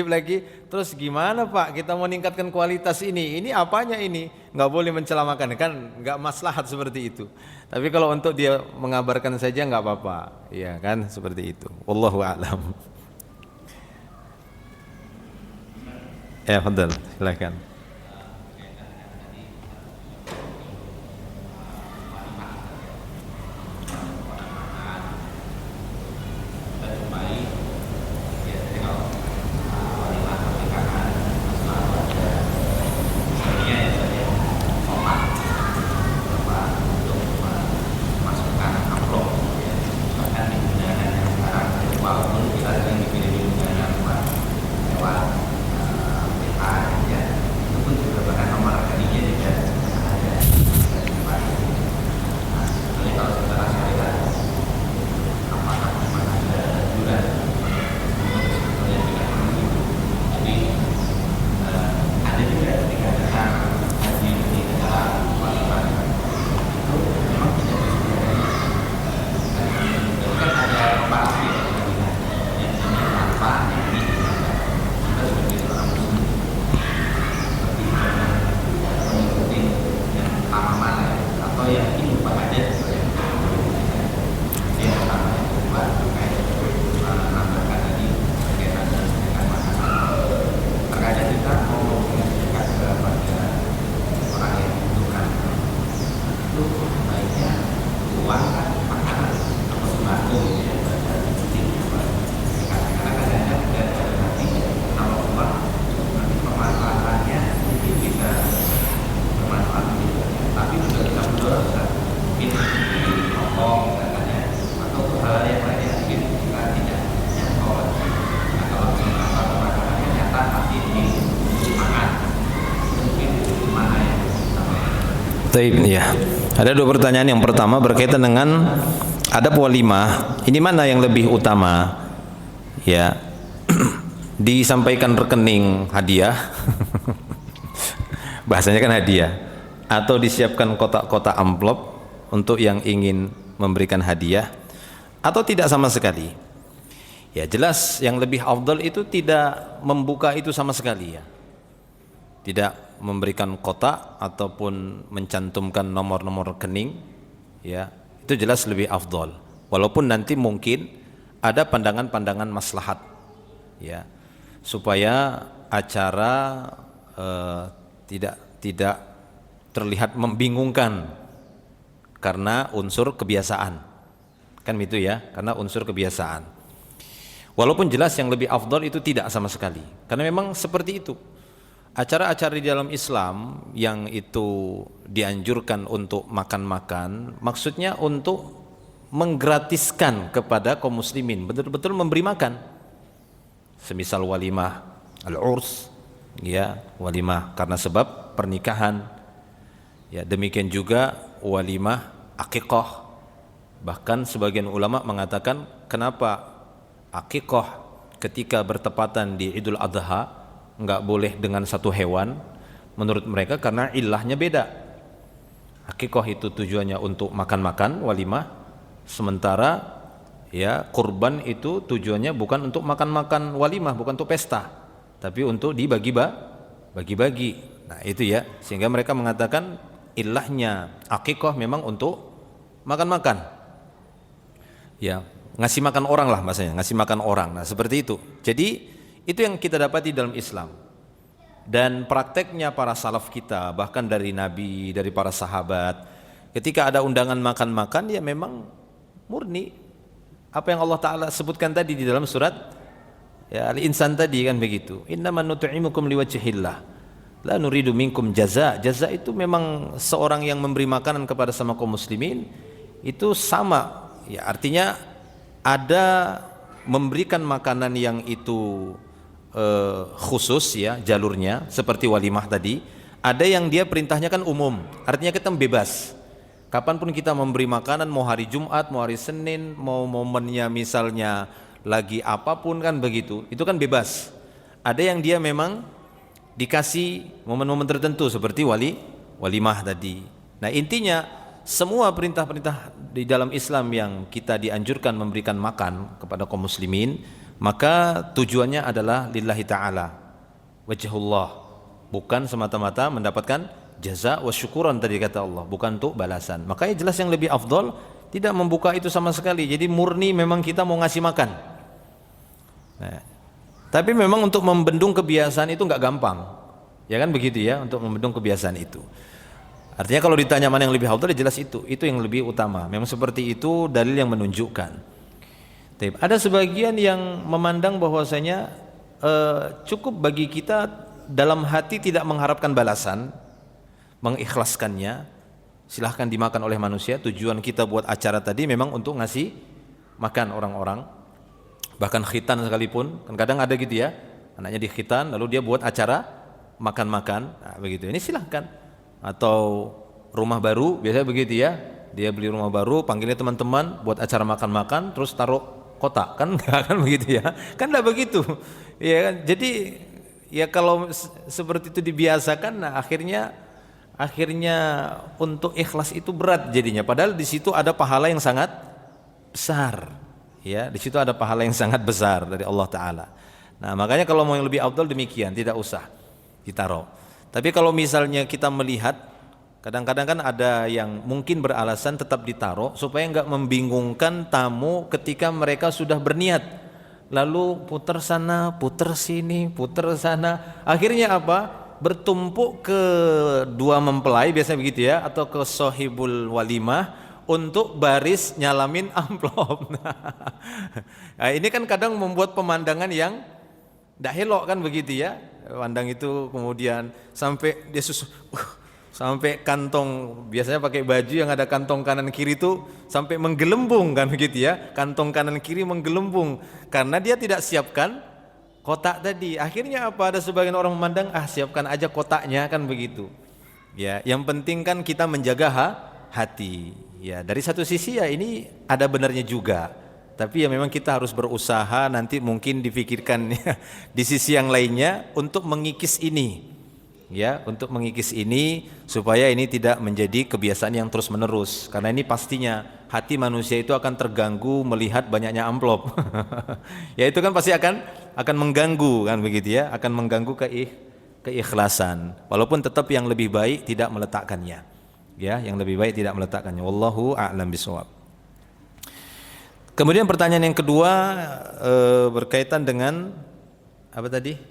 lagi. Terus gimana Pak? Kita mau meningkatkan kualitas ini. Ini apanya ini? Enggak boleh mencela makanan kan enggak maslahat seperti itu. Tapi kalau untuk dia mengabarkan saja enggak apa-apa. Iya kan seperti itu. Wallahu a'lam. Ya, fadhal. Silakan. Taib, ya. Ada dua pertanyaan. Yang pertama berkaitan dengan adab walimah. Ini mana yang lebih utama? Ya, disampaikan rekening hadiah, bahasanya kan hadiah, atau disiapkan kotak-kotak amplop untuk yang ingin memberikan hadiah, atau tidak sama sekali. Ya jelas yang lebih afdal itu tidak membuka itu sama sekali ya. Tidak memberikan kotak ataupun mencantumkan nomor-nomor rekening, ya itu jelas lebih afdal. Walaupun nanti mungkin ada pandangan-pandangan maslahat, ya supaya acara tidak terlihat membingungkan karena unsur kebiasaan, kan itu ya, karena unsur kebiasaan. Walaupun jelas yang lebih afdal itu tidak sama sekali, karena memang seperti itu. Acara-acara di dalam Islam yang itu dianjurkan untuk makan-makan, maksudnya untuk menggratiskan kepada kaum muslimin, betul-betul memberi makan. Semisal walimah al-urs, ya, walimah karena sebab pernikahan. Ya, demikian juga walimah akikah. Bahkan sebagian ulama mengatakan kenapa akikah ketika bertepatan di Idul Adha enggak boleh dengan satu hewan, menurut mereka karena ilahnya beda. Akikah itu tujuannya untuk makan-makan walimah, sementara ya kurban itu tujuannya bukan untuk makan-makan walimah, bukan untuk pesta, tapi untuk dibagi-bagi. Nah itu ya, sehingga mereka mengatakan ilahnya akikah memang untuk makan-makan, ya ngasih makan orang lah maksudnya, ngasih makan orang. Nah seperti itu. Jadi itu yang kita dapati dalam Islam. Dan prakteknya para salaf kita, bahkan dari Nabi, dari para sahabat, ketika ada undangan makan-makan, ya memang murni apa yang Allah Ta'ala sebutkan tadi di dalam surat ya, Al-Insan tadi kan begitu. Innama nut'imukum liwajhillah la nuridu minkum jaza. Jaza itu memang seorang yang memberi makanan kepada sama kaum muslimin itu sama ya, artinya ada memberikan makanan yang itu khusus ya jalurnya, seperti walimah tadi. Ada yang dia perintahnya kan umum, artinya kita bebas kapanpun kita memberi makanan, mau hari Jumat, mau hari Senin, mau momennya misalnya lagi apapun kan begitu, itu kan bebas. Ada yang dia memang dikasih momen-momen tertentu seperti walimah tadi. Nah intinya semua perintah-perintah di dalam Islam yang kita dianjurkan memberikan makan kepada kaum muslimin, maka tujuannya adalah lillahi ta'ala, wajhullah, bukan semata-mata mendapatkan jaza wa syukuran tadi kata Allah, bukan untuk balasan. Makanya jelas yang lebih afdol tidak membuka itu sama sekali. Jadi murni memang kita mau ngasih makan. Nah, tapi memang untuk membendung kebiasaan itu nggak gampang, ya kan begitu ya, untuk membendung kebiasaan itu. Artinya kalau ditanya mana yang lebih afdal, jelas itu yang lebih utama. Memang seperti itu dalil yang menunjukkan. Ada sebagian yang memandang bahwasanya cukup bagi kita dalam hati tidak mengharapkan balasan, mengikhlaskannya, silahkan dimakan oleh manusia. Tujuan kita buat acara tadi memang untuk ngasih makan orang-orang, bahkan khitan sekalipun, kan kadang ada gitu ya, anaknya di khitan lalu dia buat acara makan-makan, nah, begitu. Ini silahkan. Atau rumah baru biasanya begitu ya, dia beli rumah baru, panggilnya teman-teman buat acara makan-makan, terus taruh kotak, kan nggak kan begitu ya, kan nggak begitu ya kan. Jadi ya kalau seperti itu dibiasakan, nah akhirnya untuk ikhlas itu berat jadinya, padahal di situ ada pahala yang sangat besar ya, di situ ada pahala yang sangat besar dari Allah Ta'ala. Nah makanya kalau mau yang lebih afdal demikian, tidak usah ditaruh. Tapi kalau misalnya kita melihat, kadang-kadang kan ada yang mungkin beralasan tetap ditaruh supaya nggak membingungkan tamu ketika mereka sudah berniat, lalu putar sana, putar sini, putar sana, akhirnya apa? Bertumpuk ke dua mempelai biasanya begitu ya, atau ke sohibul walimah untuk baris nyalamin amplop. Nah, ini kan kadang membuat pemandangan yang tidak elok kan begitu ya. Pandang itu kemudian sampai dia sampai kantong, biasanya pakai baju yang ada kantong kanan kiri itu sampai menggelembung kan begitu ya, kantong kanan kiri menggelembung karena dia tidak siapkan kotak tadi. Akhirnya apa, ada sebagian orang memandang siapkan aja kotaknya kan begitu ya, yang penting kan kita menjaga hati ya. Dari satu sisi ya ini ada benarnya juga, tapi ya memang kita harus berusaha nanti mungkin dipikirkan ya, di sisi yang lainnya untuk mengikis ini ya, untuk mengikis ini supaya ini tidak menjadi kebiasaan yang terus menerus, karena ini pastinya hati manusia itu akan terganggu melihat banyaknya amplop. Ya itu kan pasti akan mengganggu kan begitu ya, akan mengganggu keikhlasan, walaupun tetap yang lebih baik tidak meletakkannya ya, yang lebih baik tidak meletakkannya. Wallahu a'lam bishawab. Kemudian pertanyaan yang kedua berkaitan dengan apa tadi?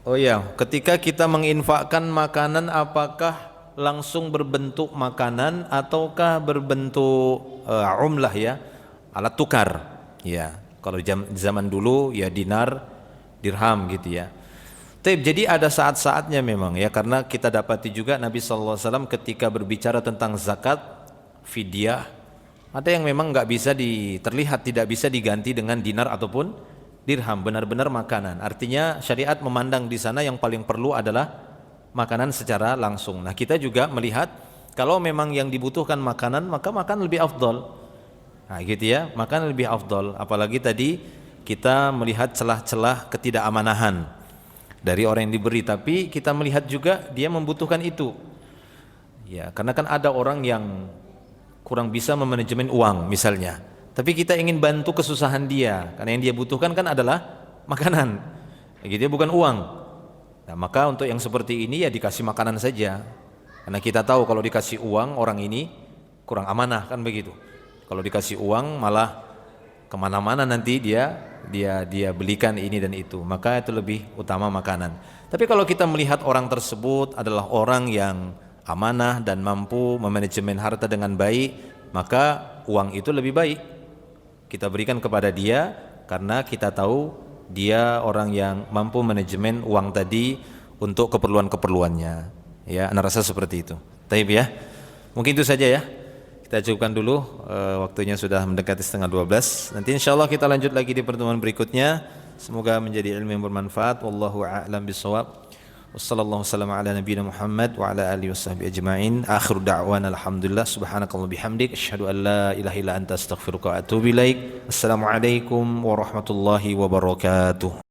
Oh ya, ketika kita menginfakkan makanan, apakah langsung berbentuk makanan ataukah berbentuk umlah ya, alat tukar ya. Kalau zaman dulu ya dinar, dirham gitu ya. Jadi ada saat-saatnya memang ya, karena kita dapati juga Nabi SAW ketika berbicara tentang zakat, fidyah, ada yang memang nggak bisa terlihat, tidak bisa diganti dengan dinar ataupun dirham, benar-benar makanan. Artinya syariat memandang di sana yang paling perlu adalah makanan secara langsung. Nah kita juga melihat kalau memang yang dibutuhkan makanan, maka makan lebih afdol. Nah gitu ya, makan lebih afdol. Apalagi tadi kita melihat celah-celah ketidakαμanahan dari orang yang diberi, tapi kita melihat juga dia membutuhkan itu. Ya, karena kan ada orang yang kurang bisa memanajemen uang misalnya, tapi kita ingin bantu kesusahan dia, karena yang dia butuhkan kan adalah makanan, gitu ya, bukan uang. Nah, maka untuk yang seperti ini ya dikasih makanan saja, karena kita tahu kalau dikasih uang orang ini kurang amanah kan begitu. Kalau dikasih uang malah kemana-mana nanti dia belikan ini dan itu, maka itu lebih utama makanan. Tapi kalau kita melihat orang tersebut adalah orang yang amanah dan mampu memanajemen harta dengan baik, maka uang itu lebih baik kita berikan kepada dia, karena kita tahu dia orang yang mampu manajemen uang tadi untuk keperluan-keperluannya ya. Ana rasa seperti itu. Taib ya, mungkin itu saja ya, kita cukupkan dulu, waktunya sudah mendekati 11:30. Nanti insyaallah kita lanjut lagi di pertemuan berikutnya. Semoga menjadi ilmu yang bermanfaat. Wallahu a'lam bishawab. Wassallallahu wasallam ala nabiyina Muhammad wa ala alihi washabbihi ajma'in. Akhiru da'wana alhamdulillah, subhanakallah bihamdik, asyhadu an la ilaha illa anta astaghfiruka wa atubu ilaik. Assalamualaikum warahmatullahi wabarakatuh.